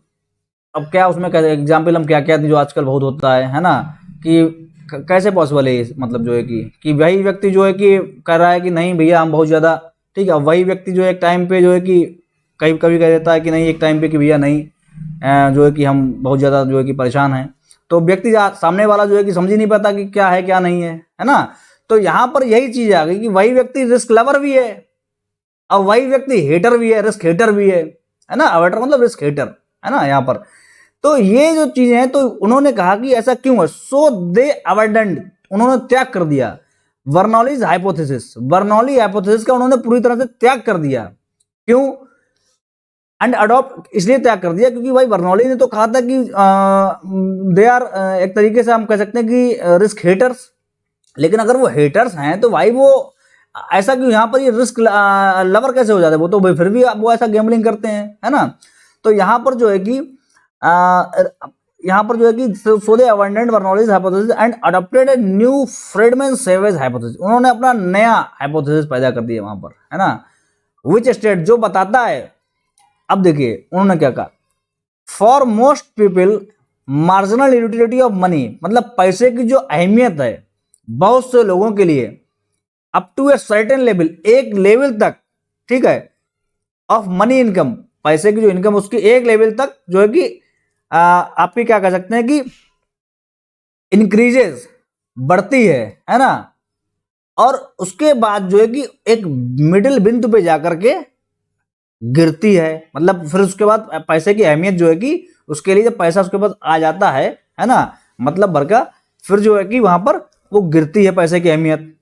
अब क्या उसमें एग्जाम्पल हम क्या क्या जो आजकल बहुत होता है ना, कि कैसे पॉसिबल है, मतलब जो है कि वही व्यक्ति जो है कि कह रहा है कि नहीं भैया हम बहुत ज़्यादा ठीक है, वही व्यक्ति जो एक टाइम पे जो है कि कभी कभी कह देता है कि नहीं, एक टाइम पे कि भैया नहीं, जो है कि हम बहुत ज़्यादा जो है कि परेशान हैं। तो व्यक्ति सामने वाला जो है कि समझ ही नहीं पाता कि क्या है क्या नहीं है ना। तो यहाँ पर यही चीज़ आ गई कि वही व्यक्ति रिस्क लवर भी है और वही व्यक्ति हेटर भी है, रिस्क हेटर भी है ना, अवेटर मतलब रिस्क हेटर, है ना यहाँ पर। तो ये जो चीजें हैं, तो उन्होंने कहा कि ऐसा क्यों है, सो दे अबैंडन्ड, उन्होंने त्याग कर दिया बर्नौलीज हाइपोथेसिस, बर्नौली हाइपोथेसिस का उन्होंने पूरी तरह से त्याग कर दिया। क्यों? एंड अडॉप्ट, इसलिए त्याग कर दिया क्योंकि भाई बर्नौली ने तो कहा था कि दे आर, एक तरीके से हम कह सकते हैं कि रिस्क हेटर्स। लेकिन अगर वो हेटर्स हैं तो भाई वो ऐसा क्यों, यहाँ पर ये रिस्क लवर कैसे हो जाते हैं? वो तो भाई फिर भी वो ऐसा गैम्बलिंग करते हैं, है ना। तो यहाँ पर जो है कि यहाँ पर जो है कि so they abandoned Bernoulli's hypothesis and adopted a new Friedman Savage hypothesis. उन्होंने अपना नया हाइपोथेसिस पैदा कर दिया वहां पर, है ना, विच स्टेट, जो बताता है। अब देखिए उन्होंने क्या कहा, for most people marginal utility of money, मतलब पैसे की जो अहमियत है बहुत से लोगों के लिए, up to a certain level, एक लेवल तक, ठीक है, ऑफ मनी इनकम, पैसे की जो इनकम उसकी एक लेवल तक जो है कि आपकी क्या कह सकते हैं कि इंक्रीजेस, बढ़ती है ना, और उसके बाद जो है कि एक मिडिल बिंदु पे जाकर के गिरती है। मतलब फिर उसके बाद पैसे की अहमियत जो है कि उसके लिए जब पैसा उसके बाद आ जाता है ना, मतलब भर का, फिर जो है कि वहां पर वो गिरती है पैसे की अहमियत।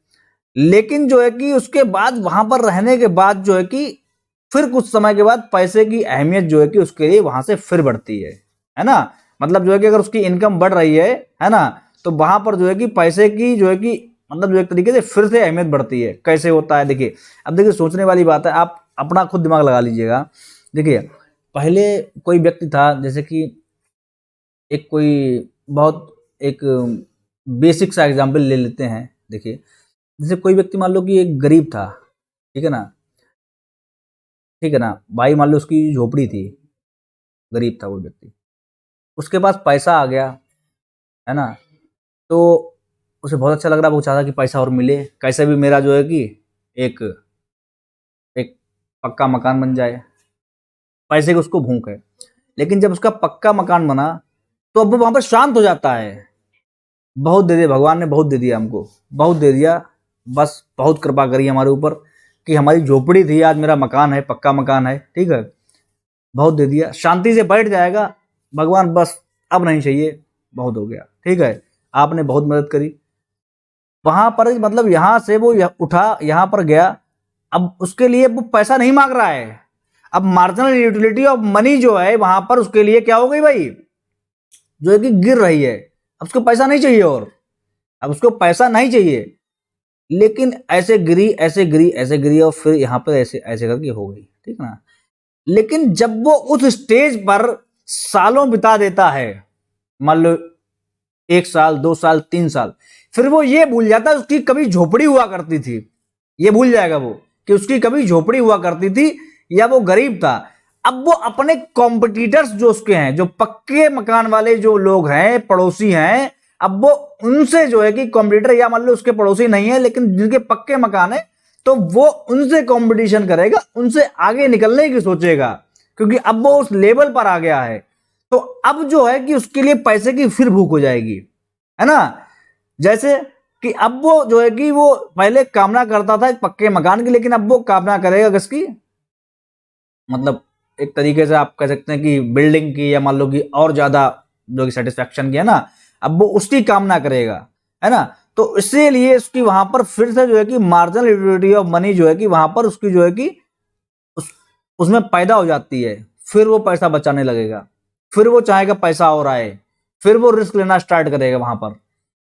लेकिन जो है कि उसके बाद वहां पर रहने के बाद जो है कि फिर कुछ समय के बाद पैसे की अहमियत जो है कि उसके लिए वहां से फिर बढ़ती है ना। मतलब जो है कि अगर उसकी इनकम बढ़ रही है ना, तो वहां पर जो है कि पैसे की जो है कि मतलब जो एक तरीके से फिर से अहमियत बढ़ती है। कैसे होता है देखिए, अब देखिए सोचने वाली बात है, आप अपना खुद दिमाग लगा लीजिएगा। देखिए पहले कोई व्यक्ति था, जैसे कि एक कोई बहुत एक बेसिक सा एग्जाम्पल ले लेते हैं। देखिए जैसे कोई व्यक्ति मान लो कि एक गरीब था, ठीक है ना, ठीक है ना भाई, मान लो उसकी झोपड़ी थी, गरीब था वो व्यक्ति, उसके पास पैसा आ गया, है ना, तो उसे बहुत अच्छा लग रहा है, वो चाहता कि पैसा और मिले, कैसे भी मेरा जो है कि एक एक पक्का मकान बन जाए। पैसे की उसको भूख है। लेकिन जब उसका पक्का मकान बना तो अब वो वहां पर शांत हो जाता है। बहुत दे दिया भगवान ने, बहुत दे दिया हमको, बहुत दे दिया। बस बहुत कृपा करी हमारे ऊपर कि हमारी झोपड़ी थी, आज मेरा मकान है, पक्का मकान है, ठीक है। बहुत दे दिया, शांति से बैठ जाएगा भगवान, बस अब नहीं चाहिए, बहुत हो गया, ठीक है। आपने बहुत मदद करी वहां पर, मतलब यहां से वो उठा, यहां पर गया, अब उसके लिए वो पैसा नहीं मांग रहा है। अब मार्जिनल यूटिलिटी ऑफ मनी जो है वहां पर उसके लिए क्या हो गई भाई, जो है कि गिर रही है। अब उसको पैसा नहीं चाहिए, और अब उसको पैसा नहीं चाहिए, लेकिन ऐसे गिरी, ऐसे गिरी, ऐसे गिरी, और फिर यहां पर ऐसे ऐसे करके हो गई, ठीक ना। लेकिन जब वो उस स्टेज पर सालों बिता देता है, मान लो 1 साल, 2 साल, 3 साल, फिर वो ये भूल जाता है उसकी कभी झोपड़ी हुआ करती थी। ये भूल जाएगा वो कि उसकी कभी झोपड़ी हुआ करती थी या वो गरीब था। अब वो अपने कॉम्पिटिटर्स जो उसके हैं, जो पक्के मकान वाले जो लोग हैं, पड़ोसी हैं, अब वो उनसे जो है कि कॉम्पिटिटर, या मान लो उसके पड़ोसी नहीं है लेकिन जिनके पक्के मकान है, तो वो उनसे कंपटीशन करेगा, उनसे आगे निकलने की सोचेगा, क्योंकि अब वो उस लेवल पर आ गया है। तो अब जो है कि उसके लिए पैसे की फिर भूख हो जाएगी, है ना। जैसे कि अब वो जो है कि वो पहले कामना करता था एक पक्के मकान की, लेकिन अब वो कामना करेगा किसकी, मतलब एक तरीके से आप कह सकते हैं कि बिल्डिंग की, या मान लो कि और ज्यादा जो कि सेटिस्फैक्शन की है ना, अब वो उसकी कामना करेगा, है ना। तो इसीलिए उसकी वहां पर फिर से जो है कि मार्जिनल यूटिलिटी ऑफ मनी जो है कि वहां पर उसकी जो है कि उसमें पैदा हो जाती है। फिर वो पैसा बचाने लगेगा, फिर वो चाहेगा पैसा और आए, फिर वो रिस्क लेना स्टार्ट करेगा वहां पर,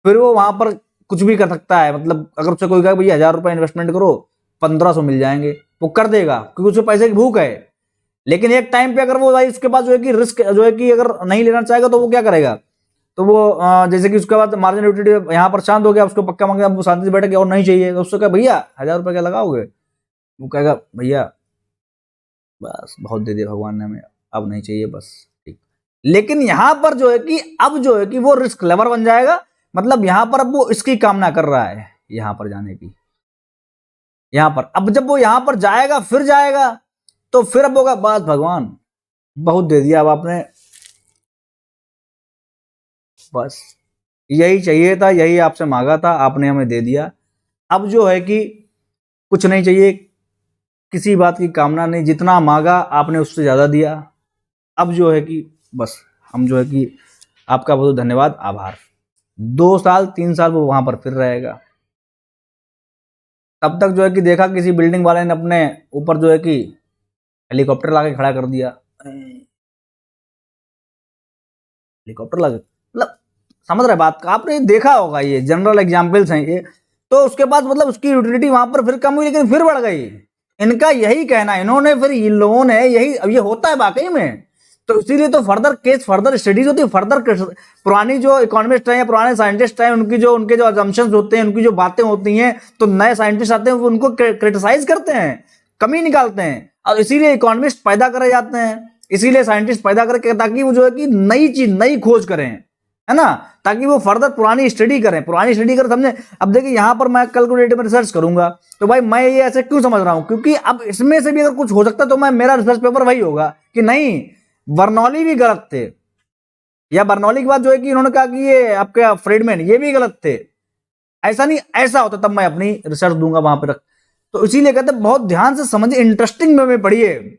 फिर वो वहां पर कुछ भी कर सकता है। मतलब अगर उससे कोई कहे भैया 1000 रुपए इन्वेस्टमेंट करो, 1500 मिल जाएंगे, वो कर देगा क्योंकि उसे पैसे की भूख है। लेकिन एक टाइम पे अगर वो भाई उसके पास जो है कि रिस्क जो है कि अगर नहीं लेना चाहेगा तो वो क्या करेगा, तो वो जैसे कि उसके बाद मार्जिन यूटिलिटी यहाँ पर शांत हो गया, उसको पक्का मांगे, वो शांति से बैठ गया और नहीं चाहिए, तो उससे कहा भैया 1000 रुपए क्या लगाओगे, वो कहेगा भैया बस बहुत दे दिया भगवान ने हमें, अब नहीं चाहिए बस, ठीक। लेकिन यहां पर जो है कि अब जो है कि वो रिस्क लेवर बन जाएगा, मतलब यहां पर अब वो इसकी कामना कर रहा है यहां पर जाने की। यहां पर अब जब वो यहां पर जाएगा, फिर जाएगा, तो फिर अब होगा बस भगवान बहुत दे दिया अब आपने, बस यही चाहिए था, यही आपसे मांगा था, आपने हमें दे दिया। अब जो है कि कुछ नहीं चाहिए, किसी बात की कामना नहीं, जितना मांगा आपने उससे ज्यादा दिया। अब जो है कि बस हम जो है कि आपका बहुत धन्यवाद, आभार। 2 साल 3 साल वो वहां पर फिर रहेगा, तब तक जो है कि देखा किसी बिल्डिंग वाले ने अपने ऊपर जो है कि हेलीकॉप्टर लाके खड़ा कर दिया। हेलीकॉप्टर लगे, मतलब समझ रहे बात का, आपने देखा होगा, ये जनरल एग्जाम्पल्स हैं ये। तो उसके बाद मतलब उसकी यूटिलिटी वहां पर फिर कम हुई, लेकिन फिर बढ़ गई। इनका यही कहना, इन्होंने फिर ये लोन है यही, अब ये होता है वाकई में। तो इसीलिए तो फर्दर केस, फर्दर स्टडीज होती है, फर्दर पुरानी जो इकोनॉमिस्ट हैं या पुराने साइंटिस्ट हैं, उनके जो अजम्पशंस होते हैं, उनकी जो बातें होती हैं, तो नए साइंटिस्ट आते हैं वो उनको क्रिटिसाइज करते हैं, कमी निकालते हैं, और इसीलिए इकोनॉमिस्ट पैदा करे जाते हैं, इसीलिए साइंटिस्ट पैदा करके, ताकि वो जो है कि नई चीज, नई खोज करें, है ना, ताकि वो फर्दर पुरानी स्टडी करें, पुरानी स्टडी करें, समझे। अब देखिए यहां पर मैं कल को डेट में रिसर्च करूंगा, तो भाई मैं ये ऐसे क्यों समझ रहा हूं, क्योंकि अब इसमें से भी अगर कुछ हो सकता है तो मैं, मेरा रिसर्च पेपर वही होगा कि नहीं बर्नौली भी गलत थे, या बर्नौली के बाद जो है कि इन्होंने कहा कि ये आपके फ्रीडमैन ये भी गलत थे, ऐसा नहीं, ऐसा होता तब मैं अपनी रिसर्च दूंगा वहां पर। तो इसीलिए कहते बहुत ध्यान से समझिए, इंटरेस्टिंग वे में पढ़िए।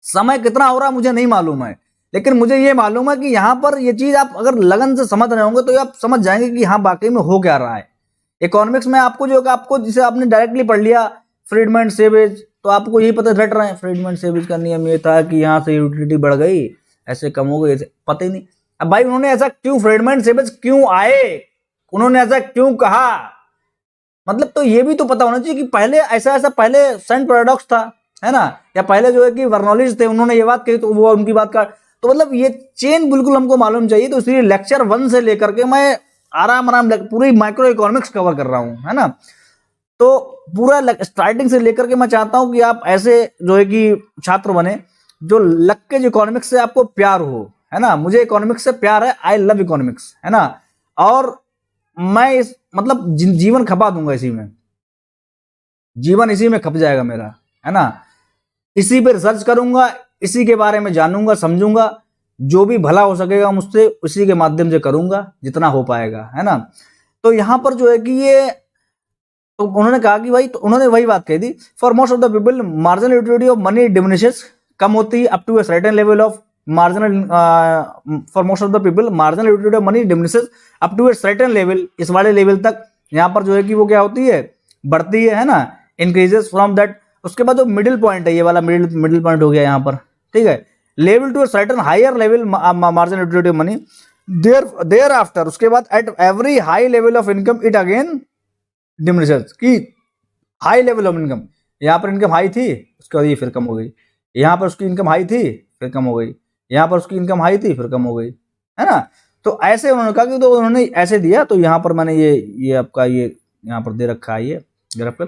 समय कितना हो रहा है मुझे नहीं मालूम है, लेकिन मुझे ये मालूम है कि यहां पर ये चीज आप अगर लगन से समझ रहे होंगे तो आप समझ जाएंगे कि हाँ वाकई में हो क्या रहा है। इकोनॉमिक्स में आपको जो आपको, जिसे आपने डायरेक्टली पढ़ लिया फ्रीडमैन सेवेज, तो आपको यही पता रट रहे हैं फ्रीडमैन सेवेज का नियम ये था कि यहाँ से यूटिलिटी बढ़ गई, ऐसे कम हो गई, पता ही नहीं। अब भाई उन्होंने ऐसा क्यों, फ्रीडमैन सेवेज क्यों आए, उन्होंने ऐसा क्यों कहा, मतलब तो ये भी तो पता होना चाहिए कि पहले ऐसा ऐसा पहले सेंट पैराडॉक्स था, है ना, या पहले जो है कि बर्नौलीज थे, उन्होंने ये बात कही तो वो उनकी बात का, तो मतलब ये चेन बिल्कुल हमको मालूम चाहिए। तो इसलिए लेक्चर 1 से लेकर के मैं आराम आराम पूरी माइक्रो इकोनॉमिक्स कवर कर रहा हूं, है ना। तो पूरा स्टार्टिंग से लेकर के मैं चाहता हूं कि आप ऐसे जो है कि छात्र बने जो लग के जो इकोनॉमिक्स से आपको प्यार हो, है ना। मुझे इकोनॉमिक्स से प्यार है, आई लव इकोनॉमिक्स, है ना। और मैं इस मतलब जीवन खपा दूंगा इसी में, जीवन इसी में खप जाएगा मेरा, है ना। इसी पे रिसर्च करूंगा, इसी के बारे में जानूंगा, समझूंगा, जो भी भला हो सकेगा मुझसे उसी के माध्यम से करूंगा जितना हो पाएगा, है ना। तो यहाँ पर जो है कि ये तो उन्होंने कहा कि भाई, तो उन्होंने वही बात कही थी, for most of the people marginal utility of money diminishes, कम होती है up to a certain level of marginal, for most of the people marginal utility of money diminishes up to a certain level, इस वाले level तक यहाँ पर जो है कि वो क्या होती है, बढ़ती है ना, इंक्रीजेस फ्रॉम दैट। उसके बाद जो मिडिल पॉइंट है, ये वाला मिडिल पॉइंट हो गया यहाँ पर, ठीक है, level to a certain higher level marginal utility of money, thereafter, उसके बाद at every high level of income it again diminishes, की हाई लेवल ऑफ इनकम, यहाँ पर इनकम हाई थी, उसके बाद ये फिर कम हो गई, यहाँ पर उसकी इनकम हाई थी फिर कम हो गई, यहाँ पर उसकी इनकम हाई थी फिर कम हो गई, है ना। तो ऐसे उन्होंने कहा कि, तो उन्होंने ऐसे दिया, तो यहाँ पर मैंने ये आपका ये यहाँ पर दे रखा है ये ग्राफ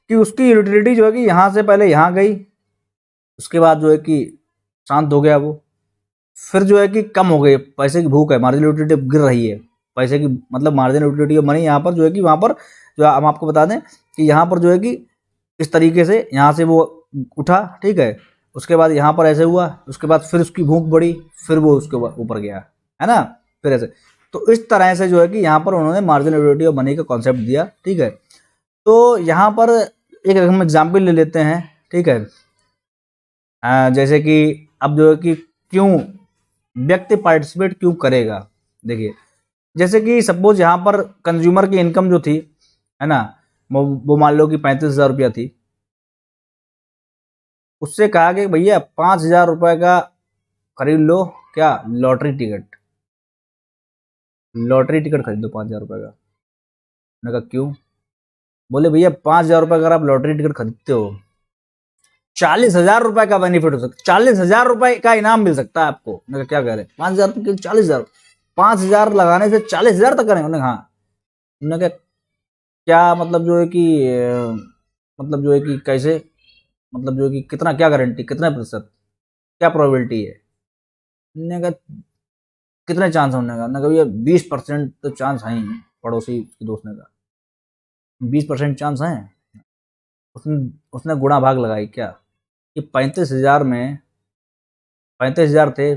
कि उसकी यूटिलिटी जो है कि यहाँ से पहले यहाँ गई, उसके बाद जो है कि शांत हो गया वो, फिर जो है कि कम हो गई, पैसे की भूख है, मार्जिनल यूटिलिटी गिर रही है, पैसे की मतलब मार्जिनल यूटिलिटी ऑफ मनी यहाँ पर जो है कि वहाँ पर जो हम आपको बता दें कि यहाँ पर जो है कि इस तरीके से यहाँ से वो उठा, ठीक है, उसके बाद यहाँ पर ऐसे हुआ, उसके बाद फिर उसकी भूख बढ़ी, फिर वो उसके ऊपर गया, है ना, फिर ऐसे। तो इस तरह से जो है कि यहाँ पर उन्होंने मार्जिनल यूटिलिटी ऑफ मनी का कॉन्सेप्ट दिया, ठीक है। तो यहाँ पर एक हम एग्जाम्पल ले लेते हैं, ठीक है, जैसे कि अब जो है कि क्यों व्यक्ति पार्टिसिपेट क्यों करेगा, देखिए, जैसे कि सपोज यहाँ पर कंज्यूमर की इनकम जो थी, है ना, वो मान लो कि 35,000 रुपया थी, उससे कहा कि भैया 5,000 रुपये का खरीद लो, क्या, लॉटरी टिकट खरीद लो 5,000 रुपये का। मैंने कहा क्यों, बोले भैया 5,000 रुपये अगर आप लॉटरी टिकट खरीदते हो 40,000 रुपये का बेनिफिट हो सकता है, 40,000 रुपये का इनाम मिल सकता है आपको। मैंने कहा क्या कह रहे हैं, 5,000 रुपये 40,000, 5,000 लगाने से 40,000 तक करें। उन्होंने हाँ, उन्होंने कहा क्या मतलब जो है कि मतलब जो है कि कैसे, मतलब जो है कि कितना, क्या गारंटी, कितना प्रतिशत, क्या प्रोबेबिलिटी है। मैंने कहा कितने चांस है, उन्होंने कहा भैया 20% तो चांस है ही। पड़ोसी के दोस्त ने कहा 20% चांस है। उसने उसने गुणा भाग लगाई क्या कि 35,000 में 35,000 थे,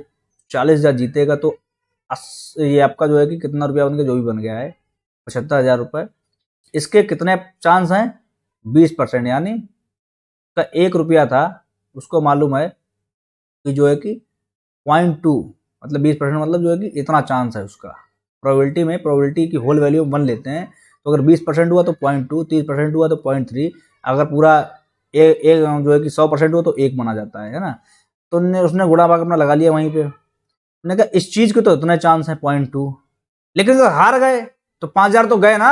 40,000 जीतेगा तो ये आपका जो है कि कितना रुपया उनका जो भी बन गया है 75,000 रुपये। इसके कितने चांस हैं, 20%, यानी का 1 रुपया था, उसको मालूम है कि जो है कि 0.2 मतलब 20% मतलब जो है कि इतना चांस है उसका। प्रोबेबिलिटी में, प्रोबेबिलिटी की होल वैल्यू 1 लेते हैं, तो अगर 20% हुआ तो 0.2, 30% हुआ तो 0.3, अगर पूरा एक जो है कि 100% हुआ तो 1 माना जाता है ना। तो उसने गुणा भाग अपना लगा लिया वहीं पे। मैंने कहा इस चीज के तो इतने चांस है 0.2, लेकिन अगर हार गए तो 5,000 तो गए ना,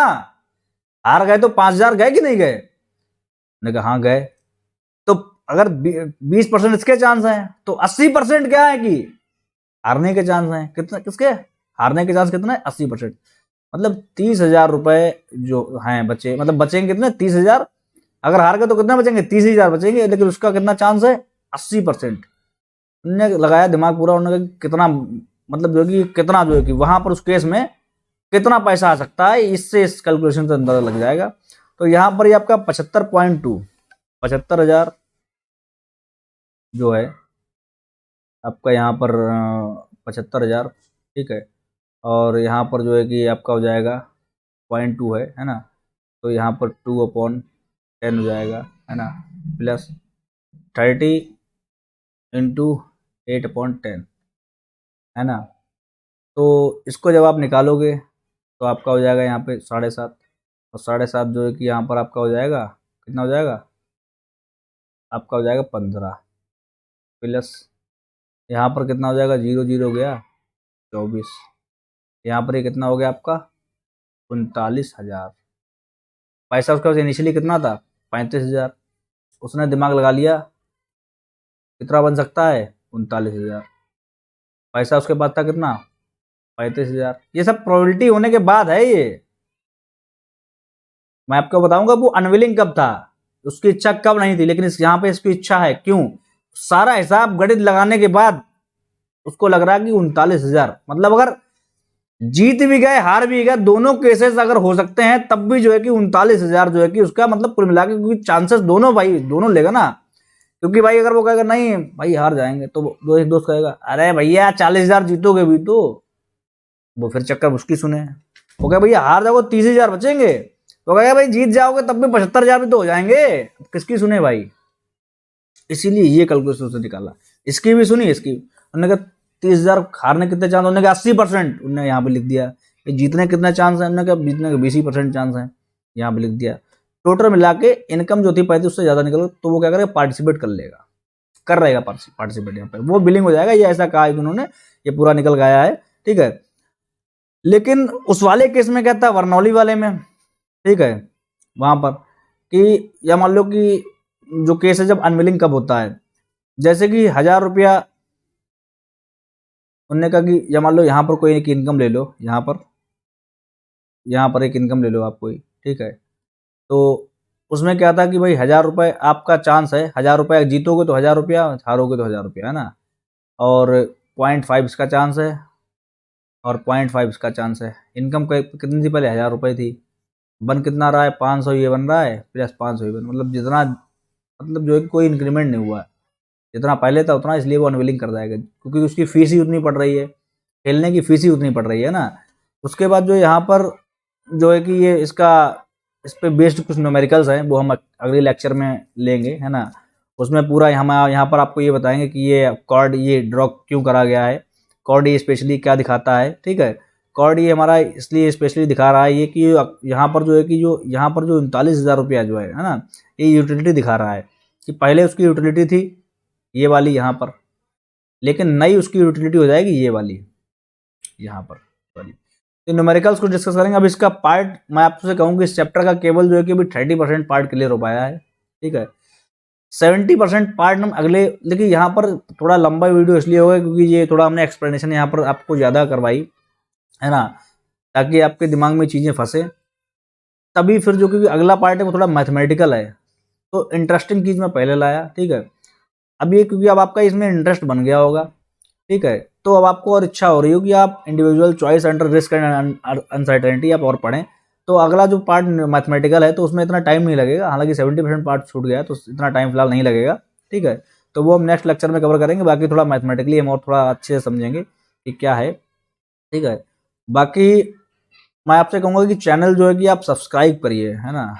हार गए तो 5,000 गए कि नहीं गए। मैंने कहा हाँ गए। तो अगर 20% इसके चांस हैं तो 80% क्या है कि हारने के चांस हैं। कितने, किसके हारने के चांस कितना है, 80%। मतलब 30,000 रुपए जो हैं बचे, मतलब बचेंगे कितने, 30,000। अगर हार गए तो कितना बचेंगे, 30,000 बचेंगे, लेकिन उसका कितना चांस है, 80%। उन्होंने लगाया दिमाग पूरा, उन्होंने कितना मतलब जो कि कितना जो है कि वहां पर उस केस में कितना पैसा आ सकता है, इससे इस कैलकुलेशन से अंदाजा लग जाएगा। तो यहाँ पर ये आपका 75.2 75,000 जो है आपका यहाँ पर 75,000, ठीक है। और यहाँ पर जो है कि आपका हो जाएगा 0.2 है ना, तो यहाँ पर 2/10 हो जाएगा, है ना, प्लस 30 इंटू 8/10, है ना। तो इसको जब आप निकालोगे तो आपका हो जाएगा यहाँ पे 7.5, और 7.5 जो है कि यहाँ पर आपका हो जाएगा, कितना हो जाएगा, आपका हो जाएगा 15, प्लस यहाँ पर कितना हो जाएगा, 0 0 गया 24, यहाँ पर ये कितना हो गया आपका 39,000। पैसा उसका इनिशियली कितना था, 35,000। उसने दिमाग लगा लिया कितना बन सकता है, 39,000। पैसा उसके बाद था कितना, 35,000। ये सब प्रोबेबिलिटी होने के बाद है। ये मैं आपको बताऊंगा वो अनविलिंग कब था, उसकी इच्छा कब नहीं थी, लेकिन यहाँ पे इसकी इच्छा है। क्यों, सारा हिसाब गणित लगाने के बाद उसको लग रहा है कि 39,000, मतलब अगर जीत भी गए हार भी गए, दोनों केसेस अगर हो सकते हैं, तब भी जो है कि 39,000 जो है कि उसका मतलब कुल मिला के, क्योंकि चांसेस दोनों भाई दोनों लेगा ना, क्योंकि भाई अगर वो कहेगा नहीं भाई हार जाएंगे, तो एक दोस्त कहेगा अरे भैया 40,000 जीतोगे भी तो, वो फिर चक्कर उसकी सुने। वो कहे भैया हार जाओगे 30,000 बचेंगे, तो कहेगा भाई जीत जाओगे तब भी 75,000 भी तो हो जाएंगे, किसकी सुने भाई। इसीलिए ये कैलकुलेशन उसने निकाला, इसकी भी सुनी, इसकी। उन्होंने कहा 30,000 हारने कितने चांस, उन्होंने कहा 80%, उन्होंने यहाँ पे लिख दिया। जीतने कितने चांस है, उन्होंने कहा जीतने के 20% चांस है, यहाँ पे लिख दिया। टोटल मिला के इनकम जो थी पैसे उससे ज्यादा निकल, तो वो क्या करेगा, पार्टिसिपेट कर लेगा, कर रहेगा पार्टिसिपेट, यहाँ पे वो बिलिंग हो जाएगा। ये ऐसा कहा है कि उन्होंने, ये पूरा निकल गया है, ठीक है। लेकिन उस वाले केस में क्या था, बरनौली वाले में, ठीक है, वहां पर कि या मान लो कि जो केस है जब अनविलिंग कब होता है, जैसे कि 1,000 रुपया उनने कहा कि या मान लो यहाँ पर कोई एक इनकम ले लो, यहाँ पर एक इनकम ले लो आप कोई, ठीक है। तो उसमें क्या था कि भाई 1,000 रुपये आपका चांस है, 1,000 रुपया जीतोगे तो 1,000 रुपया, हारोगे तो 1,000 रुपया, है ना। और 0.5 इसका चांस है, और 0.5 इसका चांस है। इनकम कितनी थी पहले, 1,000 रुपये थी। बन कितना रहा है, 500 ये बन रहा है, प्लस 500 ये बन, मतलब जितना, मतलब जो है कोई इंक्रीमेंट नहीं हुआ है, जितना पहले था उतना, इसलिए वो अनविलिंग कर जाएगा, क्योंकि उसकी फीस ही उतनी पड़ रही है, खेलने की फीस ही उतनी पड़ रही है ना। उसके बाद जो यहाँ पर जो है कि ये इसका, इस पे बेस्ड कुछ न्यूमेरिकल्स हैं, वो हम अगले लेक्चर में लेंगे, है ना। उसमें पूरा हम यहाँ पर आपको ये बताएंगे कि ये कॉर्ड ये ड्रॉ क्यों करा गया है, कॉर्ड ये स्पेशली क्या दिखाता है, ठीक है। कॉर्ड ये हमारा इसलिए स्पेशली दिखा रहा है ये कि यहाँ पर जो है कि जो यहाँ पर जो 39,000 रुपया जो है ना, ये यूटिलिटी दिखा रहा है कि पहले उसकी यूटिलिटी थी ये वाली यहाँ पर, लेकिन नई उसकी यूटिलिटी हो जाएगी ये वाली यहाँ पर वाली। तो न्यूमेरिकल्स को डिस्कस करेंगे। अब इसका पार्ट मैं आपसे कहूँ कि इस चैप्टर का केवल जो है कि अभी 30% पार्ट क्लियर हो पाया है, ठीक है। 70% पार्ट हम अगले, देखिए यहाँ पर थोड़ा लंबा वीडियो इसलिए होगा क्योंकि ये थोड़ा हमने एक्सप्लेनेशन यहाँ पर आपको ज़्यादा करवाई, है ना, ताकि आपके दिमाग में चीज़ें फंसे। तभी फिर जो क्योंकि अगला पार्ट है वो थोड़ा मैथमेटिकल है, तो इंटरेस्टिंग चीज़ मैं पहले लाया, ठीक है। अब ये क्योंकि अब आपका इसमें इंटरेस्ट बन गया होगा, ठीक है, तो अब आपको और इच्छा हो रही हो कि आप individual choice under risk and uncertainty आप और पढ़ें, तो अगला जो पार्ट मैथमेटिकल है तो उसमें इतना टाइम नहीं लगेगा, हालांकि 70% पार्ट छूट गया है तो इतना टाइम फिलहाल नहीं लगेगा, ठीक है। तो वो हम नेक्स्ट लेक्चर में कवर करेंगे। बाकी थोड़ा मैथमेटिकली हम और थोड़ा अच्छे से समझेंगे कि क्या है, ठीक है। बाकी मैं आपसे कहूँगा कि चैनल जो है कि आप सब्सक्राइब करिए, है ना।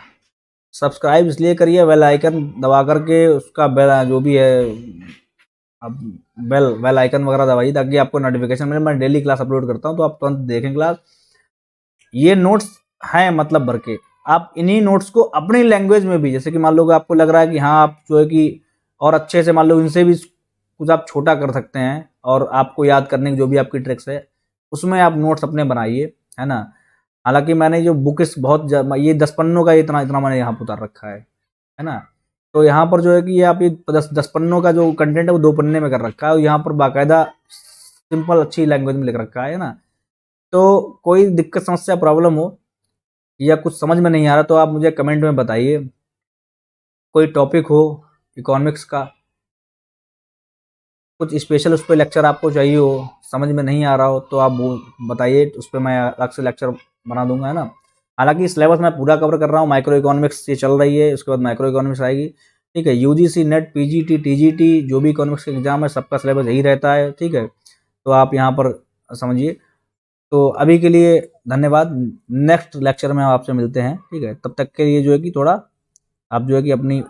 सब्सक्राइब इसलिए करिए, बेल आइकन दबा करके उसका बेल जो भी है, अब बेल आइकन वगैरह दबाइए ताकि आपको नोटिफिकेशन मिले। मैं डेली क्लास अपलोड करता हूँ तो आप तुरंत देखें क्लास। ये नोट्स हैं मतलब भर के, आप इन्हीं नोट्स को अपनी लैंग्वेज में भी, जैसे कि मान लो कि आपको लग रहा है कि हाँ आप जो है कि और अच्छे से मान लो इनसे भी कुछ आप छोटा कर सकते हैं, और आपको याद करने की जो भी आपकी ट्रिक्स है उसमें आप नोट्स अपने बनाइए, है ना। हालांकि मैंने जो बुक इस बहुत ये 10 पन्नों का इतना इतना मैंने यहाँ पर उतार रखा है ना। तो यहाँ पर जो है कि ये आप ये 10 पन्नों का जो कंटेंट है वो 2 पन्ने में कर रखा है, और यहाँ पर बाकायदा सिंपल अच्छी लैंग्वेज में लिख रखा है ना। तो कोई दिक्कत समस्या प्रॉब्लम हो या कुछ समझ में नहीं आ रहा तो आप मुझे कमेंट में बताइए। कोई टॉपिक हो इकोनॉमिक्स का, कुछ स्पेशल उस पर लेक्चर आपको चाहिए हो, समझ में नहीं आ रहा हो तो आप वो बताइए, उस पर मैं अलग से लेक्चर बना दूंगा, है ना। हालांकि सिलेबस मैं पूरा कवर कर रहा हूँ, माइक्रो इकोनॉमिक्स ये चल रही है, उसके बाद माइक्रो इकोनॉमिक्स आएगी, ठीक है। यूजीसी नेट पीजीटी टीजीटी जो भी इकोनॉमिक्स का एग्जाम है सबका सिलेबस यही रहता है, ठीक है। तो आप यहाँ पर समझिए। तो अभी के लिए धन्यवाद, नेक्स्ट लेक्चर में आपसे मिलते हैं, ठीक है। तब तक के लिए जो है कि थोड़ा आप जो है कि अपनी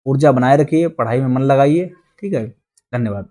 ऊर्जा बनाए रखिए, पढ़ाई में मन लगाइए, ठीक है। धन्यवाद।